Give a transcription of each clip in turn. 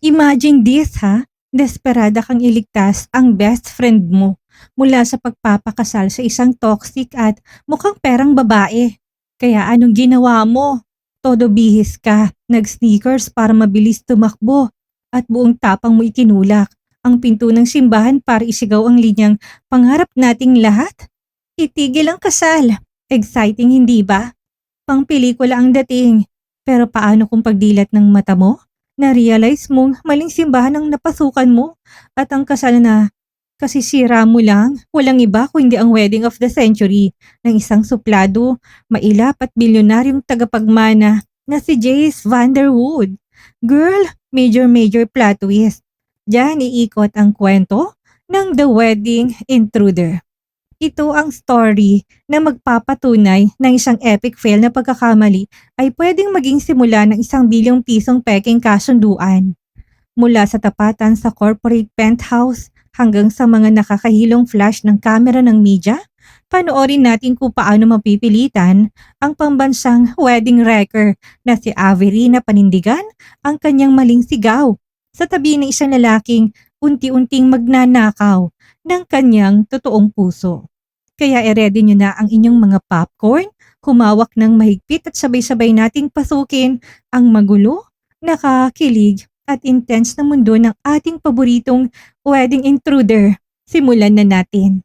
Imagine this ha, desperada kang iligtas ang best friend mo mula sa pagpapakasal sa isang toxic at mukhang perang babae. Kaya anong ginawa mo? Todo bihis ka, nag-sneakers para mabilis tumakbo at buong tapang mo itinulak ang pinto ng simbahan para isigaw ang linyang pangarap nating lahat? Itigil ang kasal. Exciting hindi ba? Pang pelikula ang dating. Pero paano kung pagdilat ng mata mo? Na-realize mong maling simbahan ang napasukan mo at ang kasal na kasisira mo lang, walang iba kundi ang wedding of the century ng isang suplado, mailap at bilyonaryong tagapagmana na si Jace Vanderwood. Girl, major plot twist. Diyan iikot ang kwento ng The Wedding Intruder. Ito ang story na magpapatunay ng isang epic fail na pagkakamali ay pwedeng maging simula ng ₱1 billion peking kasunduan. Mula sa tapatan sa corporate penthouse hanggang sa mga nakakahilong flash ng kamera ng media, panoorin natin kung paano mapipilitan ang pambansang wedding wrecker na si Avery na panindigan ang kanyang maling sigaw sa tabi ng isang lalaking unti-unting magnanakaw ng kanyang totoong puso. Kaya i-ready nyo na ang inyong mga popcorn, humawak ng mahigpit at sabay-sabay nating pasukin ang magulo, nakakilig at intense na mundo ng ating paboritong wedding intruder. Simulan na natin.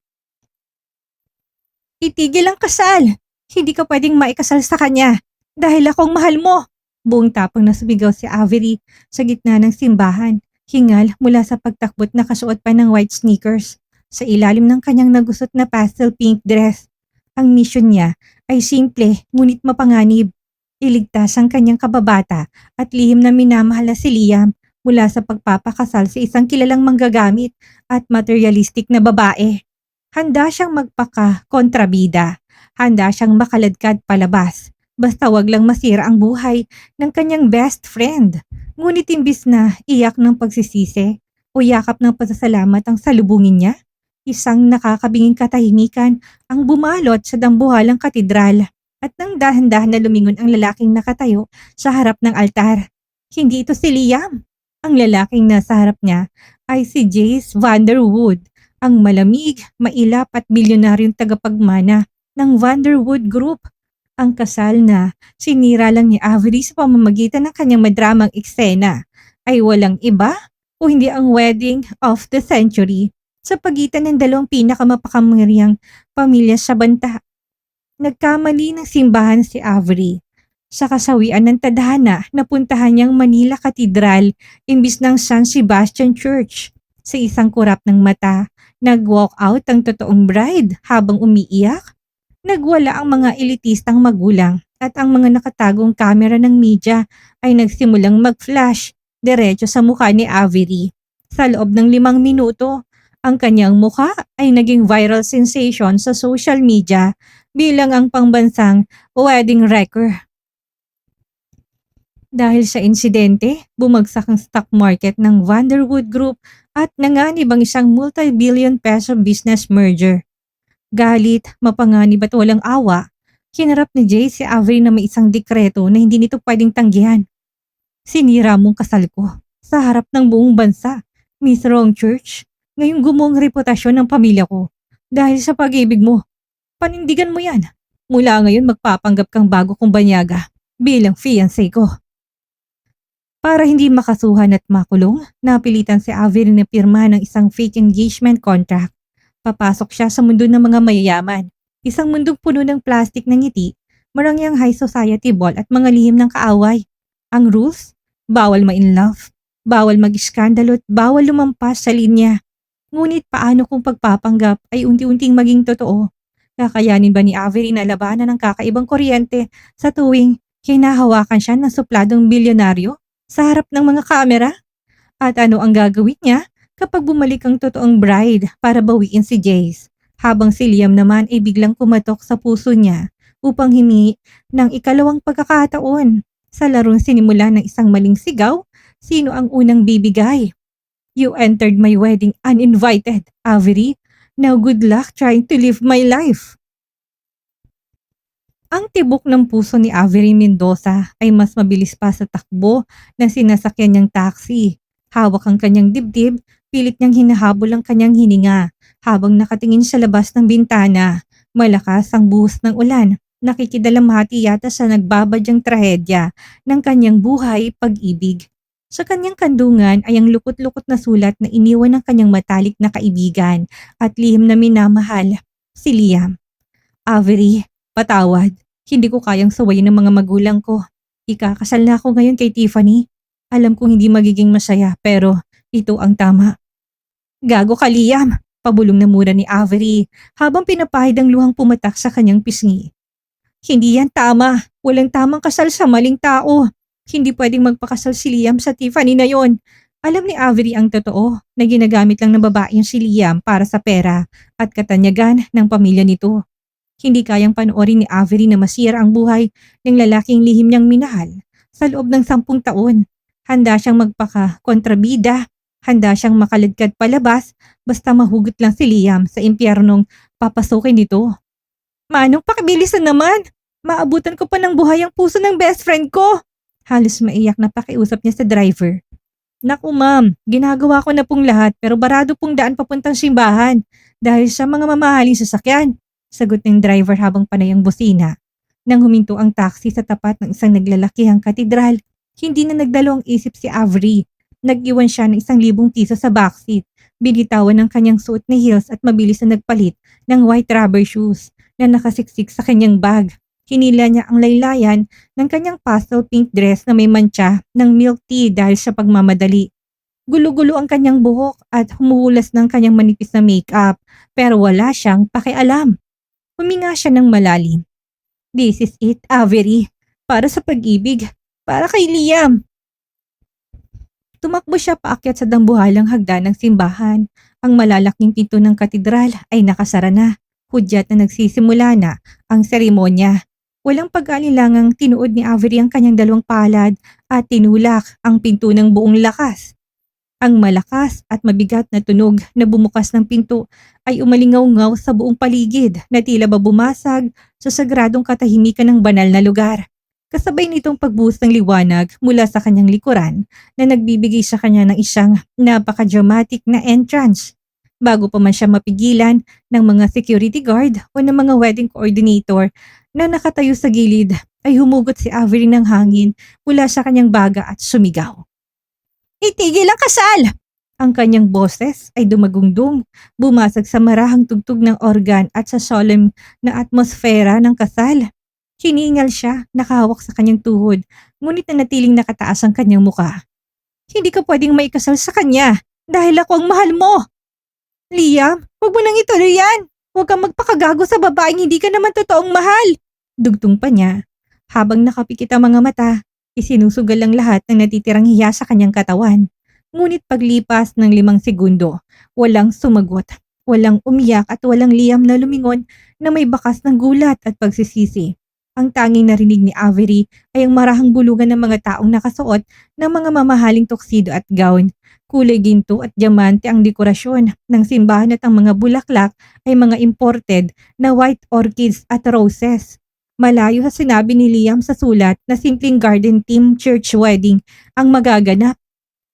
Itigil ang kasal! Hindi ka pwedeng maikasal sa kanya dahil akong mahal mo! Buong tapang na sumigaw si Avery sa gitna ng simbahan, hingal mula sa pagtakbot na kasuot pa ng white sneakers. Sa ilalim ng kanyang nagusot na pastel pink dress. Ang mission niya ay simple ngunit mapanganib. Iligtas ang kanyang kababata at lihim na minamahal na si Liam mula sa pagpapakasal sa isang kilalang manggagamit at materialistic na babae. Handa siyang magpaka-kontrabida. Handa siyang makaladkad palabas. Basta wag lang masira ang buhay ng kanyang best friend. Ngunit imbis na iyak ng pagsisisi o yakap ng pasasalamat ang salubungin niya, isang nakakabinging katahimikan ang bumalot sa dambuhalang katedral at nang dahan-dahan na lumingon ang lalaking nakatayo sa harap ng altar. Hindi ito si Liam. Ang lalaking nasa harap niya ay si Jace Vanderwood, ang malamig, mailap at bilyonaryong tagapagmana ng Vanderwood Group. Ang kasal na sinira lang ni Avery sa pamamagitan ng kanyang madramang eksena ay walang iba o hindi ang wedding of the century sa pagitan ng dalawang pinakamapakamangyarihang pamilya sa banta. Nagkamali ng simbahan si Avery. Sa kasawian ng tadhana, napuntahan niyang Manila Cathedral imbis ng San Sebastian Church. Sa isang kurap ng mata, nag-walk out ang totoong bride habang umiiyak. Nagwala ang mga elitistang magulang at ang mga nakatagong kamera ng media ay nagsimulang mag-flash diretso sa mukha ni Avery. Sa loob ng 5 minuto, ang kanyang mukha ay naging viral sensation sa social media bilang ang pangbansang wedding wrecker. Dahil sa insidente, bumagsak ang stock market ng Vanderwood Group at nanganib ang isang multi-billion peso business merger. Galit, mapanganib at walang awa, hinarap ni Jay si Avery na may isang dekreto na hindi nito pwedeng tanggihan. Sinira mong kasal ko sa harap ng buong bansa, Miss Wrong Church. Ngayong gumuho ang reputasyon ng pamilya ko dahil sa pag-ibig mo. Panindigan mo yan. Mula ngayon magpapanggap kang bago kong banyaga bilang fiancé ko. Para hindi makasuhan at makulong, napilitan si Avery na pirma ng isang fake engagement contract. Papasok siya sa mundo ng mga mayayaman. Isang mundong puno ng plastic ng ngiti, marangyang high society ball at mga lihim ng kaaway. Ang rules? Bawal ma-in love, bawal mag-iskandalo at bawal lumampas sa linya. Ngunit paano kung pagpapanggap ay unti-unting maging totoo? Kakayanin ba ni Avery na labanan ng kakaibang kuryente sa tuwing hinahawakan siya ng supladong bilyonaryo sa harap ng mga kamera? At ano ang gagawin niya kapag bumalik ang totoong bride para bawiin si Jace? Habang si Liam naman ay biglang kumatok sa puso niya upang himingi ng ikalawang pagkakataon. Sa larong sinimula ng isang maling sigaw, sino ang unang bibigay? You entered my wedding uninvited, Avery. Now good luck trying to live my life. Ang tibok ng puso ni Avery Mendoza ay mas mabilis pa sa takbo ng sinasakyan niyang taxi. Hawak ang kanyang dibdib, pilit niyang hinahabol ang kanyang hininga habang nakatingin sa labas ng bintana. Malakas ang buhos ng ulan. Nakikidalamhati yata sa nagbabadyang trahedya ng kanyang buhay pag-ibig. Sa kanyang kandungan ay ang lukot-lukot na sulat na iniwan ng kanyang matalik na kaibigan at lihim na minamahal, si Liam. Avery, patawad. Hindi ko kayang sawayin ng mga magulang ko. Ikakasal na ako ngayon kay Tiffany. Alam kong hindi magiging masaya pero ito ang tama. Gago ka, Liam. Pabulong na mura ni Avery habang pinapahid ang luhang pumatak sa kanyang pisngi. Hindi yan tama. Walang tamang kasal sa maling tao. Hindi pwedeng magpakasal si Liam sa Tiffany na yon. Alam ni Avery ang totoo na ginagamit lang ng babae si Liam para sa pera at katanyagan ng pamilya nito. Hindi kayang panoorin ni Avery na masira ang buhay ng lalaking lihim niyang minahal sa loob ng 10 taon. Handa siyang magpaka-kontrabida, handa siyang makaladkad palabas basta mahugot lang si Liam sa impyernong papasukin nito. Manong pakibilisan naman! Maabutan ko pa ng buhay ang puso ng best friend ko! Halos maiyak na pakiusap niya sa driver. Naku ma'am, ginagawa ko na pong lahat pero barado pong daan papuntang simbahan dahil sa mga mamahaling sasakyan. Sagot ng driver habang panay ang busina. Nang huminto ang taxi sa tapat ng isang naglalakihang katedral, hindi na nagdalo ang isip si Avery. Nag-iwan siya ng 1,000 piso sa backseat. Binitawan ng kanyang suot na heels at mabilis na nagpalit ng white rubber shoes na nakasiksik sa kanyang bag. Hinila niya ang laylayan ng kanyang pastel pink dress na may mantsa ng milk tea dahil sa pagmamadali. Gulo-gulo ang kanyang buhok at humuhulas ng kanyang manipis na makeup pero wala siyang pakialam. Huminga siya ng malalim. This is it, Avery. Para sa pag-ibig. Para kay Liam. Tumakbo siya paakyat sa dambuhalang hagdan ng simbahan. Ang malalaking pinto ng katedral ay nakasara na. Hudyat na nagsisimula na ang seremonya. Walang pag-alilangang tinuod ni Avery ang kanyang 2 palad at tinulak ang pinto ng buong lakas. Ang malakas at mabigat na tunog na bumukas ng pinto ay umalingaw-ngaw sa buong paligid na tila ba bumasag sa sagradong katahimikan ng banal na lugar. Kasabay nitong pagbuhos ng liwanag mula sa kanyang likuran na nagbibigay sa kanya ng isang napaka-dramatic na entrance. Bago pa man siya mapigilan ng mga security guard o ng mga wedding coordinator na nakatayo sa gilid ay humugot si Avery ng hangin mula sa kanyang baga at sumigaw. Itigil ang kasal! Ang kanyang boses ay dumagungdong, bumasag sa marahang tugtog ng organ at sa solemn na atmosfera ng kasal. Hiningal siya, nakahawak sa kanyang tuhod, ngunit nanatiling nakataas ang kanyang muka. Hindi ka pwedeng maikasal sa kanya dahil ako ang mahal mo! Liam, huwag mo nang ituloy yan! Huwag kang magpakagago sa babaeng hindi ka naman totoong mahal! Dugtong pa niya. Habang nakapikit ang mga mata, isinusugal ang lahat ng natitirang hiya sa kanyang katawan. Ngunit paglipas ng 5 segundo, walang sumagot, walang umiyak at walang Liam na lumingon na may bakas ng gulat at pagsisisi. Ang tanging narinig ni Avery ay ang marahang bulugan ng mga taong nakasuot ng mga mamahaling tuxedo at gown. Kulay ginto at diamante ang dekorasyon ng simbahan at ang mga bulaklak ay mga imported na white orchids at roses. Malayo sa sinabi ni Liam sa sulat na simpleng garden theme church wedding ang magaganap.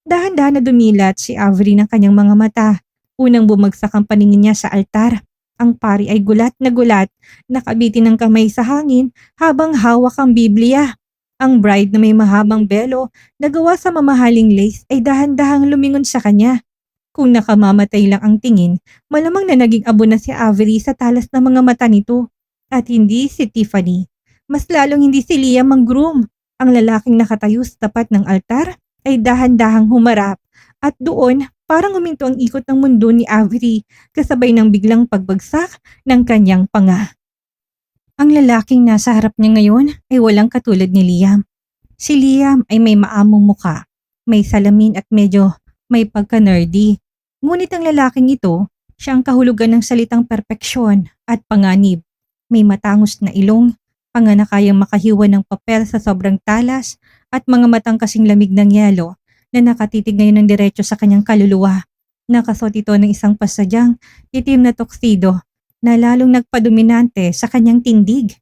Dahan-dahan na dumilat si Avery ng kanyang mga mata. Unang bumagsak ang paningin niya sa altar. Ang pari ay gulat, nakabitin ng kamay sa hangin habang hawak ang Biblia. Ang bride na may mahabang belo na gawa sa mamahaling lace ay dahan-dahang lumingon sa kanya. Kung nakamamatay lang ang tingin, malamang na naging abo na si Avery sa talas ng mga mata nito. At hindi si Tiffany. Mas lalong hindi si Liam ang groom. Ang lalaking nakatayo sa tapat ng altar ay dahan-dahang humarap at doon parang huminto ang ikot ng mundo ni Avery kasabay ng biglang pagbagsak ng kanyang panga. Ang lalaking nasa harap niya ngayon ay walang katulad ni Liam. Si Liam ay may maamong muka, may salamin at medyo may pagka-nerdy. Ngunit ang lalaking ito, siya ang kahulugan ng salitang perpeksyon at panganib. May matangos na ilong, panga na kayang makahiwa ng papel sa sobrang talas at mga matang kasing lamig ng yelo na nakatitig ngayon ng diretso sa kanyang kaluluwa. Nakasuot ito ng isang pasadyang itim na tuxedo na lalong nagpadominante sa kanyang tindig.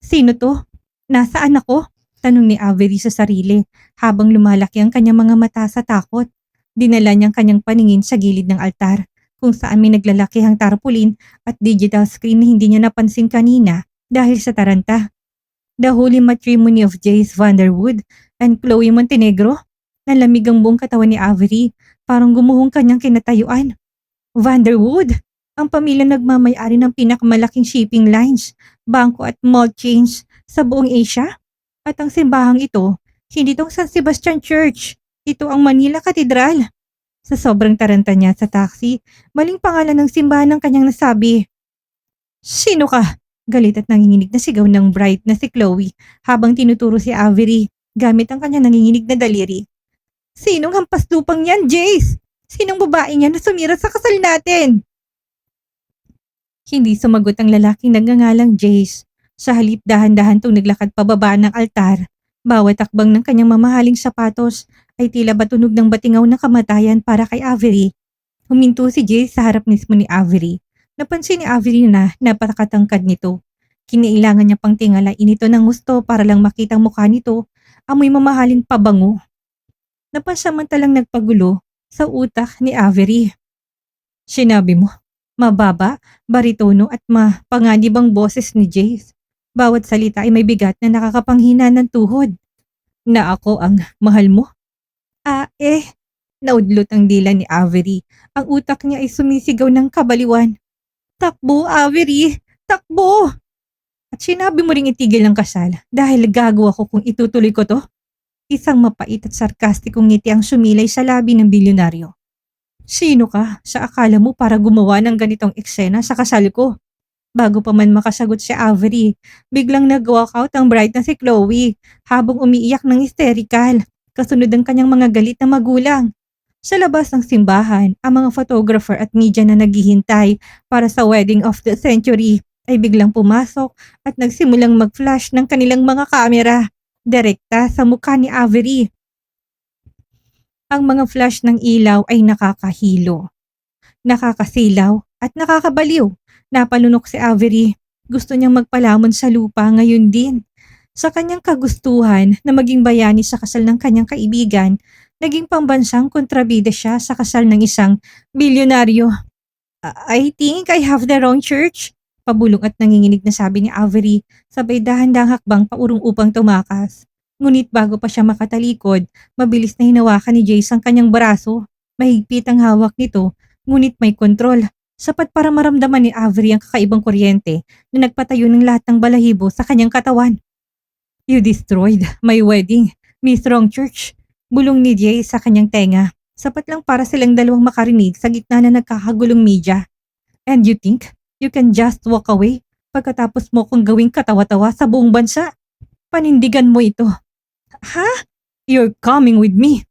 Sino to? Nasaan ako? Tanong ni Avery sa sarili habang lumalaki ang kanyang mga mata sa takot. Dinala niyang kanyang paningin sa gilid ng altar kung saan may naglalakihang tarpaulin at digital screen na hindi niya napansin kanina dahil sa taranta. The Holy Matrimony of Jace Vanderwood and Chloe Montenegro. Nalamig ang buong katawan ni Avery, parang gumuhong kanyang kinatayuan. Vanderwood, ang pamilya nagmamay-ari ng pinakamalaking shipping lines, bangko at mall chains sa buong Asia. At ang simbahang ito, hindi itong San Sebastian Church. Ito ang Manila Cathedral. Sa sobrang taranta niya sa taxi, maling pangalan ng simbahan ng kanyang nasabi. Sino ka? Galit at nanginginig na sigaw ng bright na si Chloe habang tinuturo si Avery gamit ang kanyang nanginginig na daliri. Sinong hampas lupang yan, Jace? Sinong babae niya na sumira sa kasal natin? Hindi sumagot ang lalaking nagngangalang Jace. Sa halip dahan-dahan tong naglakad pababa ng altar, bawat takbang ng kanyang mamahaling sapatos ay tila batunog ng batingaw ng kamatayan para kay Avery. Huminto si Jace sa harap mismo ni Avery. Napansin ni Avery na napakatangkad nito. Kinailangan niya pang tingalain ito ng gusto para lang makita ang mukha nito, amoy mamahaling pabango. Napansamantalang nagpagulo sa utak ni Avery. Sinabi mo, mababa, baritono at mapanganib ang boses ni Jace. Bawat salita ay may bigat na nakakapanghina ng tuhod. Na ako ang mahal mo? Naudlot ang dila ni Avery. Ang utak niya ay sumisigaw ng kabaliwan. Takbo, Avery! Takbo! At sinabi mo ring itigil ang kasal dahil gago ako kung itutuloy ko to? Isang mapait at sarkastikong ngiti ang sumilay sa labi ng bilyonaryo. Sino ka sa akala mo para gumawa ng ganitong eksena sa kasal ko? Bago pa man makasagot si Avery, biglang nag-walkout ang bright na si Chloe habang umiiyak ng hysterical, kasunod ang kanyang mga galit na magulang. Sa labas ng simbahan, ang mga photographer at media na naghihintay para sa wedding of the century ay biglang pumasok at nagsimulang mag-flash ng kanilang mga kamera direkta sa mukha ni Avery. Ang mga flash ng ilaw ay nakakahilo, nakakasilaw at nakakabaliw. Napalunok si Avery. Gusto niyang magpalamon sa lupa ngayon din. Sa kanyang kagustuhan na maging bayani sa kasal ng kanyang kaibigan, naging pambansang kontrabida siya sa kasal ng isang bilyonaryo. I think I have the wrong church. Pabulong at nanginginig na sabi ni Avery, sabay dahan-dahang hakbang paurong upang tumakas. Ngunit bago pa siya makatalikod, mabilis na hinawakan ni Jace ang kanyang braso. Mahigpit ang hawak nito, ngunit may kontrol. Sapat para maramdaman ni Avery ang kakaibang kuryente na nagpatayo ng lahat ng balahibo sa kanyang katawan. You destroyed my wedding, Miss Wrong Church. Bulong ni Jay sa kanyang tenga. Sapat lang para silang dalawang makarinig sa gitna na nagkakagulong media. And you think you can just walk away pagkatapos mo kong gawing katawa-tawa sa buong bansa? Panindigan mo ito. Ha? You're coming with me.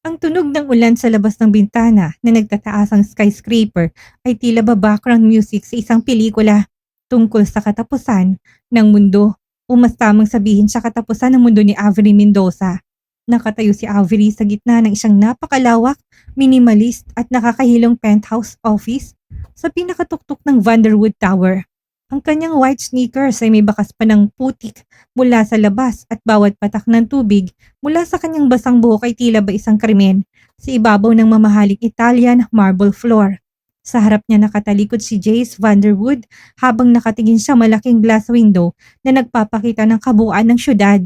Ang tunog ng ulan sa labas ng bintana na nagtataasang skyscraper ay tila ba background music sa isang pelikula tungkol sa katapusan ng mundo o mas tamang sabihin sa katapusan ng mundo ni Avery Mendoza. Nakatayo si Avery sa gitna ng isang napakalawak, minimalist at nakakahilong penthouse office sa pinakatuktok ng Vanderwood Tower. Ang kanyang white sneakers ay may bakas pa ng putik mula sa labas at bawat patak ng tubig mula sa kanyang basang buhok ay tila ba isang krimen sa ibabaw ng mamahaling Italian marble floor. Sa harap niya nakatalikod si Jace Vanderwood habang nakatingin sa malaking glass window na nagpapakita ng kabuuan ng syudad.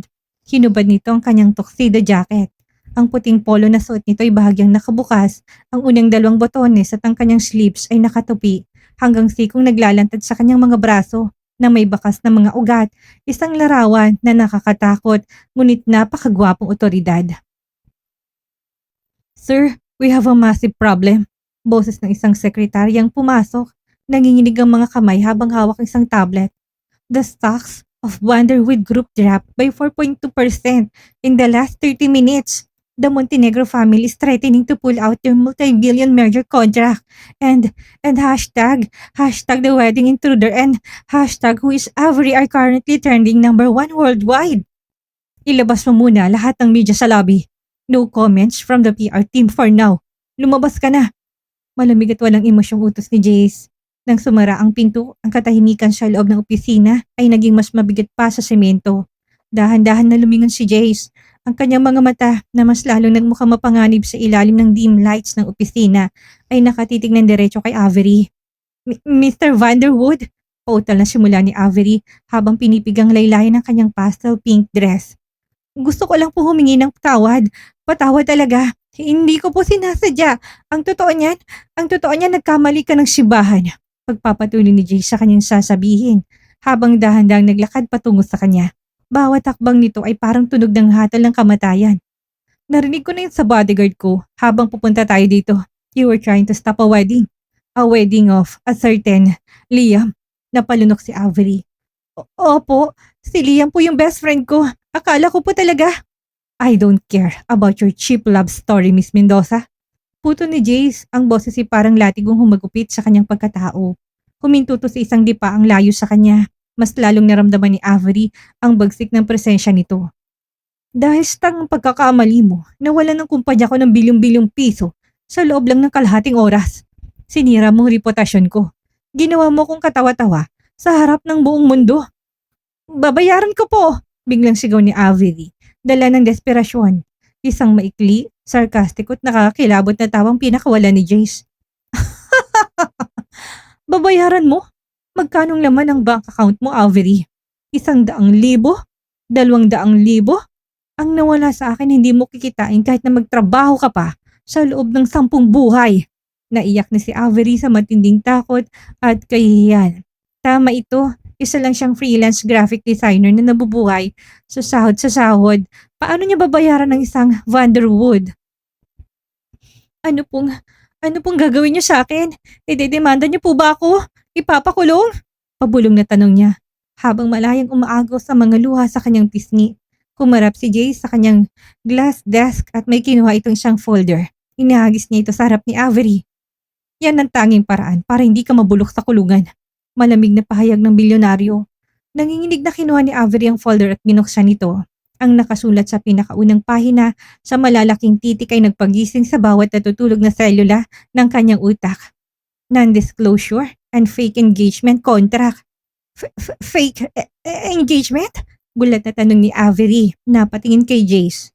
Hinubad nito ang kanyang tuxedo jacket. Ang puting polo na suot nito ay bahagyang nakabukas, ang unang dalawang botones at ang kanyang sleeves ay nakatupi. Hanggang sikong naglalantad sa kanyang mga braso na may bakas na mga ugat, isang larawan na nakakatakot ngunit napakagwapong otoridad. Sir, we have a massive problem. Boses ng isang sekretaryang pumasok, nanginginig ang mga kamay habang hawak ang isang tablet. The stocks of Vanderwood Group dropped by 4.2% in the last 30 minutes. The Montenegro family is threatening to pull out their multi-billion merger contract. And hashtag the wedding intruder and hashtag who is Avery are currently trending #1 worldwide. Ilabas mo muna lahat ng media sa lobby. No comments from the PR team for now. Lumabas ka na. Malamig at walang emosyong utos ni Jace. Nang sumara ang pinto, ang katahimikan sa loob ng opisina ay naging mas mabigat pa sa semento. Dahan-dahan na lumingon si Jace. Ang kanyang mga mata na mas lalong nagmukhang mapanganib sa ilalim ng dim lights ng opisina ay nakatitig ng diretso kay Avery. Mr. Vanderwood? Pautal na simula ni Avery habang pinipigang laylayan ng kanyang pastel pink dress. Gusto ko lang po humingi ng tawad. Patawad talaga. Hindi ko po sinasadya. Ang totoo niyan nagkamali ka ng sibahan. Pagpapatuloy ni Jay sa kanyang sasabihin habang dahan-dahang naglakad patungo sa kanya. Bawat hakbang nito ay parang tunog ng hatol ng kamatayan. Narinig ko na yun sa bodyguard ko habang pupunta tayo dito. You were trying to stop a wedding. A wedding of a certain Liam. Napalunok si Avery. Opo, si Liam po yung best friend ko. Akala ko po talaga. I don't care about your cheap love story, Miss Mendoza. Puto ni Jace, ang boses ay parang latigong humagupit sa kanyang pagkatao. Huminto to sa isang dipa ang layo sa kanya. Mas lalong naramdaman ni Avery ang bagsik ng presensya nito. Dahil sa tangang pagkakamali mo, nawalan ng kumpanya ko ng bilyong-bilyong piso sa loob lang ng kalahating oras. Sinira mo ang reputasyon ko. Ginawa mo kong katawa-tawa sa harap ng buong mundo. Babayaran ko po! Biglang sigaw ni Avery, dala ng desperasyon. Isang maikli, sarkastiko at nakakakilabot na tawang pinakawala ni Jace. Babayaran mo? Magkanong laman ang bank account mo, Avery? 100,000? 200,000? Ang nawala sa akin hindi mo kikitain kahit na magtrabaho ka pa sa loob ng 10 buhay. Naiyak na si Avery sa matinding takot at kahihiyan. Tama ito, isa lang siyang freelance graphic designer na nabubuhay sa sahod. Paano niya babayaran ng isang Vanderwood? Ano pong gagawin niyo sa akin? Idedemanda niyo po ba ako? Ipapakulong? Pabulong na tanong niya. Habang malayang umaagaw sa mga luha sa kanyang pisngi, kumarap si Jay sa kanyang glass desk at may kinuha itong isang folder. Inahagis niya ito sa harap ni Avery. Yan ang tanging paraan para hindi ka mabulok sa kulungan. Malamig na pahayag ng bilyonaryo. Nanginginig na kinuha ni Avery ang folder at binuksan ito. Ang nakasulat sa pinakaunang pahina sa malalaking titik ay nagpagising sa bawat natutulog na selula ng kanyang utak. Non-disclosure and fake engagement contract. Fake engagement? Gulat na tanong ni Avery, napatingin kay Jace.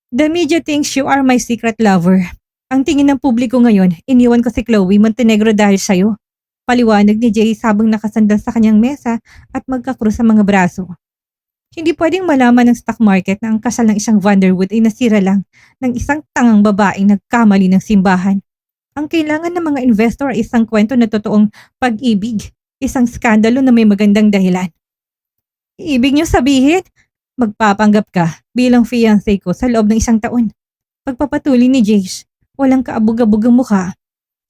The media thinks you are my secret lover. Ang tingin ng publiko ngayon, iniwan ko si Chloe Montenegro dahil sa'yo. Paliwanag ni Jace habang nakasandal sa kanyang mesa at magkakrus sa mga braso. Hindi pwedeng malaman ng stock market na ang kasal ng isang Vanderwood ay nasira lang ng isang tangang babaeng nagkamali ng simbahan. Ang kailangan ng mga investor ay isang kwento na totoong pag-ibig, isang skandalo na may magandang dahilan. Ibig niyo sabihin, magpapanggap ka bilang fiancé ko sa loob ng 1 taon. Pagpapatuloy ni Jace, walang kaabog-abogang mukha.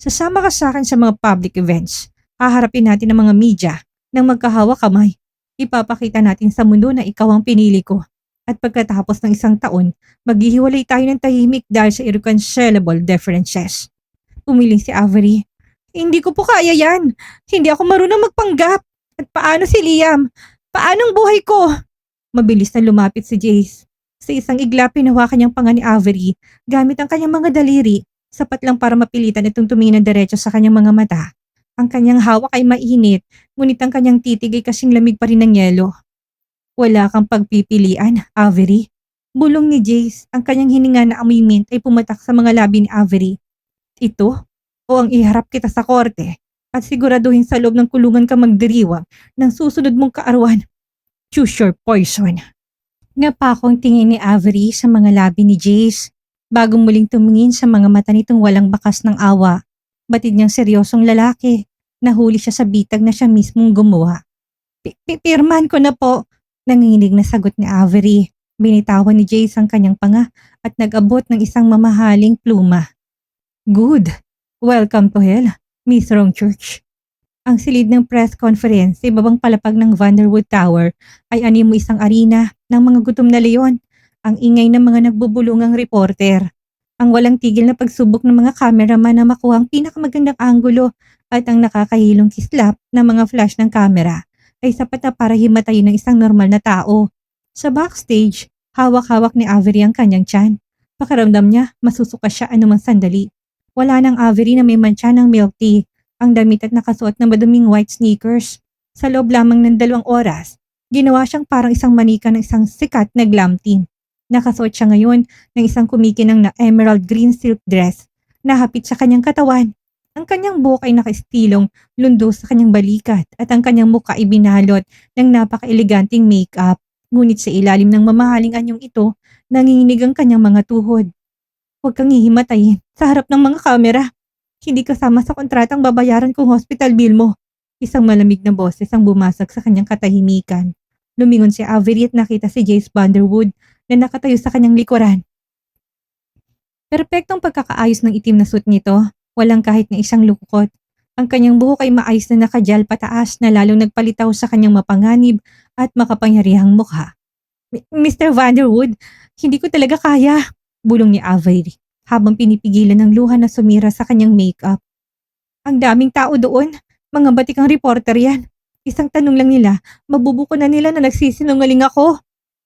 Sasama ka sa akin sa mga public events. Haharapin natin ang mga media nang magkahawak kamay. Ipapakita natin sa mundo na ikaw ang pinili ko. At pagkatapos ng 1 taon, maghihiwalay tayo ng tahimik dahil sa irreconcilable differences. Umiling si Avery. Hindi ko po kaya yan. Hindi ako marunong magpanggap. At paano si Liam? Paano ang buhay ko? Mabilis na lumapit si Jace. Sa isang iglap, hinawakan niyang panga ni Avery gamit ang kanyang mga daliri, sapat lang para mapilitan itong tumingin ng diretso sa kanyang mga mata. Ang kanyang hawak ay mainit, ngunit ang kanyang titig ay kasing lamig pa rin ng yelo. Wala kang pagpipilian, Avery. Bulong ni Jace, ang kanyang hininga na amoy mint ay pumatak sa mga labi ni Avery. Ito? O ang iharap kita sa korte at siguraduhin sa loob ng kulungan ka magdiriwang ng susunod mong kaarawan. Choose your poison. Napakong tingin ni Avery sa mga labi ni Jace bago muling tumingin sa mga mata nitong walang bakas ng awa. Batid niyang seryosong lalaki. Nahuli siya sa bitag na siya mismong gumawa. Pirmahan ko na po. Nanginginig na sagot ni Avery. Binitawan ni Jace ang kanyang panga at nag-abot ng isang mamahaling pluma. Good. Welcome to hell, Miss Wrongchurch. Ang silid ng press conference sa ibabang palapag ng Vanderwood Tower ay animo isang arena ng mga gutom na leon. Ang ingay ng mga nagbubulungang reporter. Ang walang tigil na pagsubok ng mga cameraman na makuha ang pinakamagandang anggulo at ang nakakahilong kislap ng mga flash ng camera ay sapat na para himatayin ng isang normal na tao. Sa backstage, hawak-hawak ni Avery ang kanyang tiyan. Pakiramdam niya, masusuka siya anumang sandali. Wala nang Avery na may mantsa ng milk tea. Ang damit at nakasuot ng maduming white sneakers. Sa loob lamang ng 2 oras, Ginawa siyang parang isang manika ng isang sikat na glam team. Nakasuot siya ngayon ng isang kumikinang na emerald green silk dress na hapit sa kanyang katawan. Ang kanyang buhok ay nakaistilong lundo sa kanyang balikat at ang kanyang mukha ay binalot ng napaka-eleganting makeup. Ngunit sa ilalim ng mamahaling anyong ito, nanginginig ang kanyang mga tuhod. Huwag kang hihimatayin sa harap ng mga kamera. Hindi kasama sa kontratang babayaran kong hospital bill mo. Isang malamig na boses ang bumasag sa kanyang katahimikan. Lumingon si Avery at nakita si Jace Vanderwood na nakatayo sa kanyang likuran. Perpektong pagkakaayos ng itim na suit nito, walang kahit na isang lukot. Ang kanyang buhok ay maayos na nakajal pataas na lalong nagpalitaw sa kanyang mapanganib at makapangyarihang mukha. Mr. Vanderwood, hindi ko talaga kaya, bulong ni Avery habang pinipigilan ng luha na sumira sa kanyang makeup. Ang daming tao doon, mga batikang reporter yan. Isang tanong lang nila, mabubuko na nila na nagsisinungaling ako.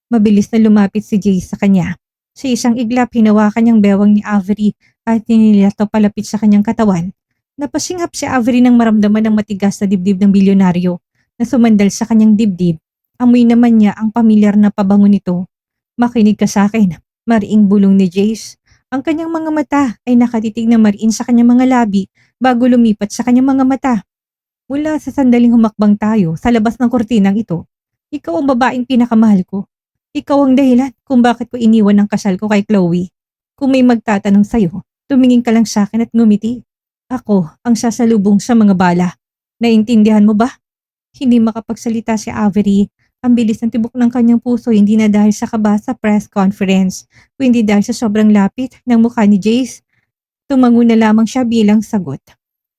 Mabilis na lumapit si Jay sa kanya. Sa isang iglap, hinawakan niyang bewang ni Avery at ninilato palapit sa kanyang katawan. Napasingap si Avery nang maramdaman ng matigas na dibdib ng bilyonaryo na sumandal sa kanyang dibdib. Amoy naman niya ang pamilyar na pabango nito. Makinig ka sa akin, mariing bulong ni Jace. Ang kanyang mga mata ay nakatitig na mariin sa kanyang mga labi bago lumipat sa kanyang mga mata. Mula sa sandaling humakbang tayo sa labas ng kortinang ito, ikaw ang babaeng pinakamahal ko. Ikaw ang dahilan kung bakit ko iniwan ang kasal ko kay Chloe. Kung may magtatanong sa'yo, tumingin ka lang sa akin at ngumiti. Ako ang sasalubong sa mga bala. Naintindihan mo ba? Hindi makapagsalita si Avery. Ang bilis ng tibok ng kanyang puso hindi na dahil sa kaba sa press conference, kundi dahil sa sobrang lapit ng mukha ni Jace. Tumango na lamang siya bilang sagot.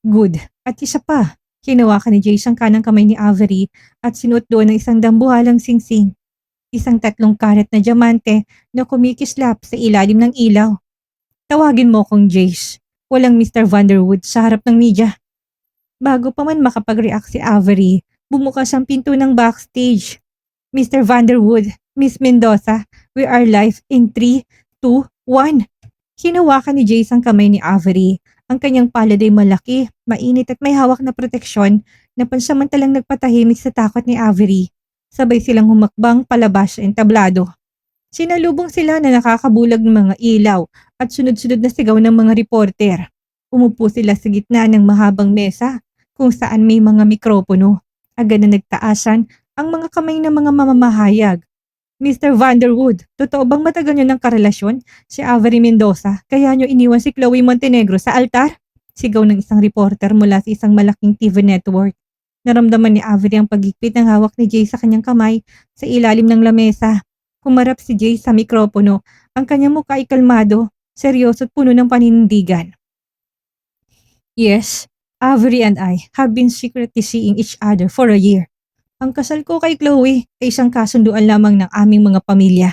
Good. At isa pa, hinawakan ni Jace ang kanang kamay ni Avery at sinuot doon ng isang dambuhalang singsing. Isang 3 karat na diamante na kumikislap sa ilalim ng ilaw. Tawagin mo kong Jace. Walang Mr. Vanderwood sa harap ng media. Bago pa man makapag-react si Avery, bumukas ang pinto ng backstage. Mr. Vanderwood, Miss Mendoza, we are live in 3, 2, 1. Hinawakan ni Jace ang kamay ni Avery. Ang kanyang palad ay malaki, mainit at may hawak na proteksyon na pansamantalang nagpatahimik sa takot ni Avery. Sabay silang humakbang palabas sa entablado. Sinalubong sila na nakakabulag ng mga ilaw at sunod-sunod na sigaw ng mga reporter. Umupo sila sa gitna ng mahabang mesa kung saan may mga mikropono. Agad na nagtaasan ang mga kamay ng mga mamamahayag. Mr. Vanderwood, totoo bang matagal niyo ng karelasyon si Avery Mendoza kaya niyo iniwan si Chloe Montenegro sa altar? Sigaw ng isang reporter mula sa isang malaking TV network. Naramdaman ni Avery ang pagigpit ng hawak ni Jay sa kanyang kamay sa ilalim ng lamesa. Humarap si Jay sa mikropono. Ang kanyang mukha ay kalmado, seryoso at puno ng paninindigan. Yes, Avery and I have been secretly seeing each other for a year. Ang kasal ko kay Chloe ay isang kasunduan lamang ng aming mga pamilya.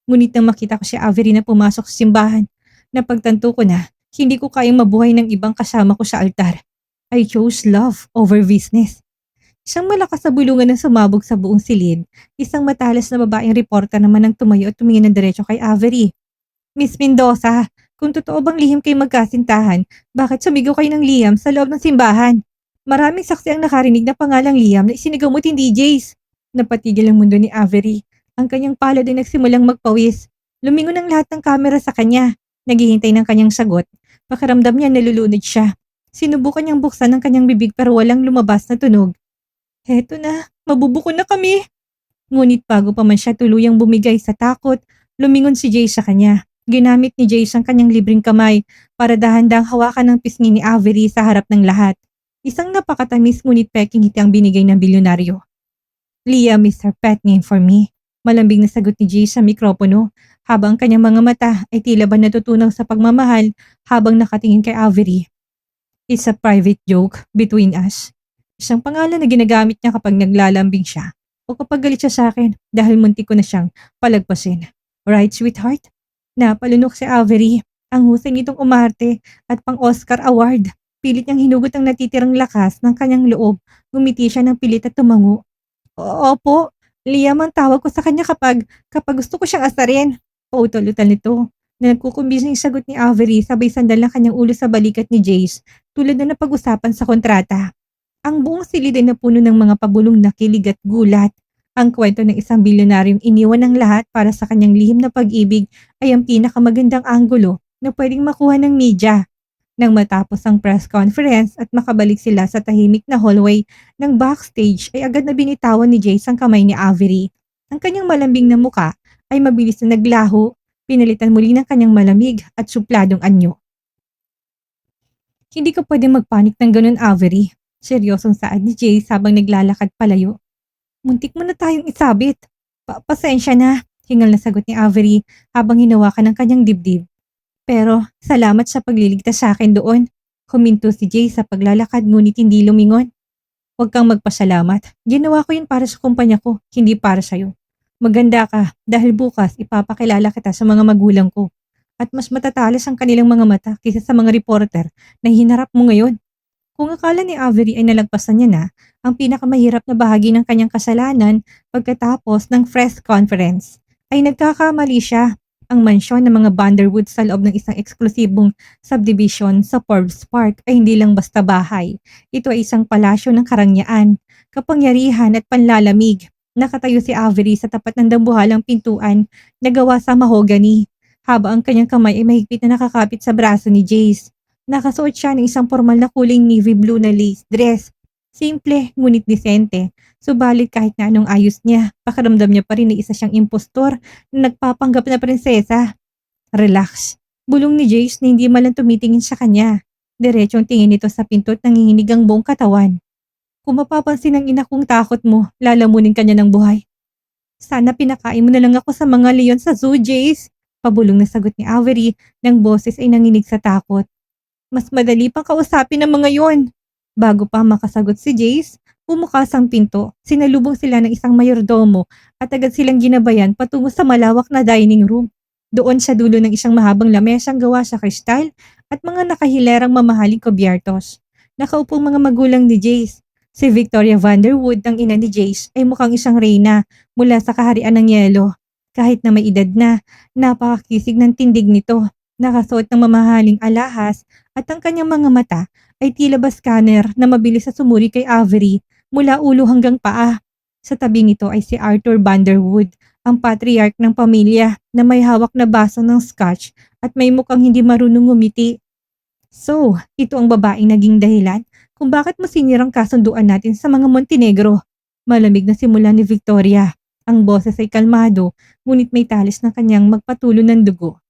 Ngunit nang makita ko si Avery na pumasok sa simbahan, napagtanto ko na hindi ko kayang mabuhay ng ibang kasama ko sa altar. I chose love over business. Isang malakas na bulungan na sumabog sa buong silid. Isang matalas na babaeng reporter naman ang tumayo at tumingin ng diretso kay Avery. Miss Mendoza, kung totoo bang lihim kayo magkasintahan, bakit sumigaw kayo ng liham sa loob ng simbahan? Maraming saksi ang nakarinig na pangalang Liam na isinigaw mo hindi Jace. Napatigil ang mundo ni Avery. Ang kanyang palad ay nagsimulang magpawis. Lumingon ang lahat ng kamera sa kanya. Naghihintay ng kanyang sagot. Pakiramdam niya nalulunod siya. Sinubukan niyang buksan ang kanyang bibig pero walang lumabas na tunog. Heto na, mabubuko na kami. Ngunit bago pa man siya tuluyang bumigay sa takot, lumingon si Jace sa kanya. Ginamit ni Jace ang kanyang libreng kamay para dahan-dahang hawakan ng pisngi ni Avery sa harap ng lahat. Isang napakatamis ngunit peking ngiti ang binigay ng bilyonaryo. Liam is her pet name for me. Malambing na sagot ni Jay sa mikropono habang kanyang mga mata ay tila ba natutunaw sa pagmamahal habang nakatingin kay Avery. It's a private joke between us. Isang pangalan na ginagamit niya kapag naglalambing siya o kapag galit siya sa akin dahil muntik ko na siyang palagpasin. Right, sweetheart? Napalunok si Avery. Ang husay nitong umarte at pang-Oscar award. Pilit niyang hinugot ang natitirang lakas ng kanyang loob. Ngumiti siya ng pilit at tumango. Opo, Liam ang tawag ko sa kanya kapag gusto ko siyang asarin. Pautol-utal nito. Na nagkukumbising sagot ni Avery sabay sandal ng kanyang ulo sa balikat ni Jace tulad na napag-usapan sa kontrata. Ang buong silid ay napuno ng mga pabulong na kilig at gulat. Ang kwento ng isang bilyonaryong iniwan ng lahat para sa kanyang lihim na pag-ibig ay ang pinakamagandang anggulo na pwedeng makuha ng media. Nang matapos ang press conference at makabalik sila sa tahimik na hallway ng backstage ay agad na binitawan ni Jace ang kamay ni Avery. Ang kanyang malambing na muka ay mabilis na naglaho, pinalitan muli ng kanyang malamig at supladong anyo. Hindi ka pwedeng magpanik ng ganun, Avery. Seryosong saad ni Jace habang naglalakad palayo. Muntik mo na tayong isabit. Pasensya na, hingal na sagot ni Avery habang hinawakan ng kanyang dibdib. Pero salamat sa pagliligtas sa akin doon. Huminto si Jay sa paglalakad ngunit hindi lumingon. Huwag kang magpasalamat. Ginawa ko yun para sa kumpanya ko, hindi para sa'yo. Maganda ka dahil bukas ipapakilala kita sa mga magulang ko. At mas matatalas ang kanilang mga mata kaysa sa mga reporter na hinarap mo ngayon. Kung akala ni Avery ay nalagpasan niya na ang pinakamahirap na bahagi ng kanyang kasalanan pagkatapos ng press conference, ay nagkakamali siya. Ang mansyon ng mga Vanderwood sa loob ng isang eksklusibong subdivision sa Forbes Park ay hindi lang basta bahay. Ito ay isang palasyo ng karangyaan, kapangyarihan at panlalamig. Nakatayo si Avery sa tapat ng dambuhalang pintuan na gawa sa mahogany, habang ang kanyang kamay ay mahigpit na nakakapit sa braso ni Jace. Nakasuot siya ng isang formal na kulay navy blue na lace dress. Simple, ngunit disente. Subalit kahit na anong ayos niya, pakiramdam niya pa rin na isa siyang impostor na nagpapanggap na prinsesa. Relax. Bulong ni Jace na hindi man lang tumitingin sa kanya. Diretsong tingin nito sa pinto at nanginginig ang buong katawan. Kung mapapansin ng ina kong takot mo, lalamunin kanya ng buhay. Sana pinakain mo na lang ako sa mga leon sa zoo, Jace. Pabulong na sagot ni Avery nang boses ay nanginig sa takot. Mas madali pang kausapin ng mga yon. Bago pa makasagot si Jace, bumukas ang pinto, sinalubong sila ng isang mayordomo at agad silang ginabayan patungo sa malawak na dining room. Doon sa dulo ng isang mahabang lamesang gawa sa kristal at mga nakahilerang mamahaling kubyertos. Nakaupong mga magulang ni Jace. Si Victoria Vanderwood, ang ina ni Jace, ay mukhang isang reyna mula sa kaharian ng yelo. Kahit na may edad na, napakakisig ng tindig nito. Nakasuot ng mamahaling alahas at ang kanyang mga mata ay tila ba scanner na mabilis sa sumuri kay Avery mula ulo hanggang paa. Sa tabi nito ay si Arthur Vanderwood, ang patriarch ng pamilya na may hawak na baso ng scotch at may mukhang hindi marunong ngumiti. So, ito ang babaeng naging dahilan kung bakit mo sinirang kasunduan natin sa mga Montenegro. Malamig na simula ni Victoria. Ang boses ay kalmado, ngunit may talis na kanyang magpatulo ng dugo.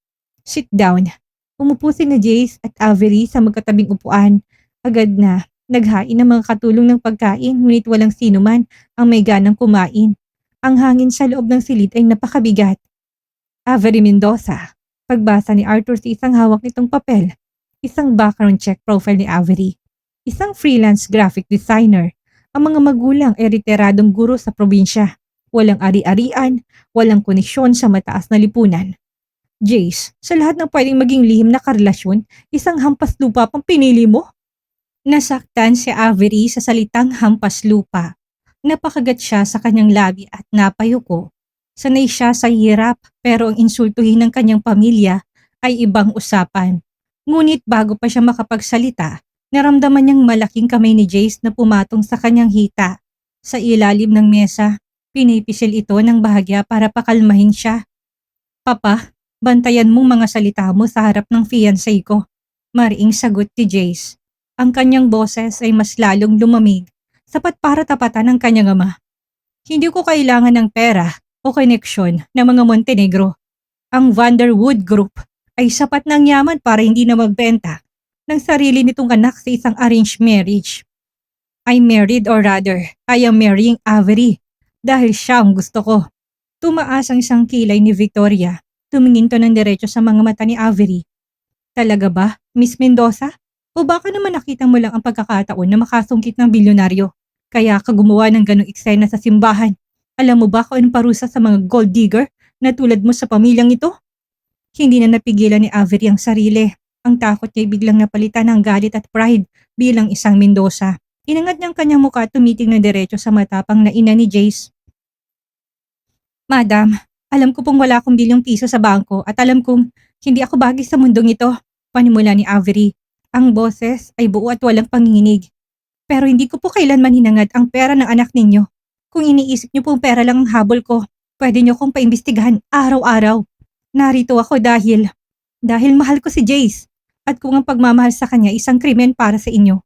Sit down. Umupo si na Jace at Avery sa magkatabing upuan. Agad na naghain ng mga katulong ng pagkain ngunit walang sino man ang may ganang kumain. Ang hangin sa loob ng silid ay napakabigat. Avery Mendoza. Pagbasa ni Arthur sa isang hawak nitong papel. Isang background check profile ni Avery. Isang freelance graphic designer. Ang mga magulang ay retiradong guro sa probinsya. Walang ari-arian, walang koneksyon sa mataas na lipunan. Jace, sa lahat ng pwedeng maging lihim na karelasyon, isang hampas lupa pang pinili mo? Nasaktan si Avery sa salitang hampas lupa. Napakagat siya sa kanyang labi at napayuko. Sanay siya sa hirap pero ang insultuhin ng kanyang pamilya ay ibang usapan. Ngunit bago pa siya makapagsalita, naramdaman niyang malaking kamay ni Jace na pumatong sa kanyang hita. Sa ilalim ng mesa, pinipisil ito ng bahagya para pakalmahin siya. Papa, bantayan mong mga salita mo sa harap ng fiancé ko. Mariing sagot ni Jace. Ang kanyang boses ay mas lalong lumamig, sapat para tapatan ang kanyang ama. Hindi ko kailangan ng pera o koneksyon ng mga Montenegro. Ang Vanderwood Group ay sapat ng yaman para hindi na magbenta ng sarili nitong anak sa isang arranged marriage. I'm married or rather, I am marrying Avery dahil siya ang gusto ko. Tumaas ang isang kilay ni Victoria. Tumingin to ng diretso sa mga mata ni Avery. Talaga ba, Miss Mendoza? O baka naman nakita mo lang ang pagkakataon na makasungkit ng bilyonaryo? Kaya ka gumawa ng ganong eksena sa simbahan. Alam mo ba kung anong parusa sa mga gold digger na tulad mo sa pamilyang ito? Hindi na napigilan ni Avery ang sarili. Ang takot niya ay biglang napalitan ng galit at pride bilang isang Mendoza. Inangat niyang kanyang mukha at tumiting ng diretso sa matapang na ina ni Jace. Madam, alam ko pong wala akong bilyong piso sa bangko at alam kong hindi ako bagay sa mundong ito, panimula ni Avery. Ang boses ay buo at walang panginginig. Pero hindi ko po kailanman hinangad ang pera ng anak ninyo. Kung iniisip niyo pong pera lang ang habol ko, pwede niyo kong paimbestigahan araw-araw. Narito ako dahil mahal ko si Jace. At kung ang pagmamahal sa kanya isang krimen para sa inyo,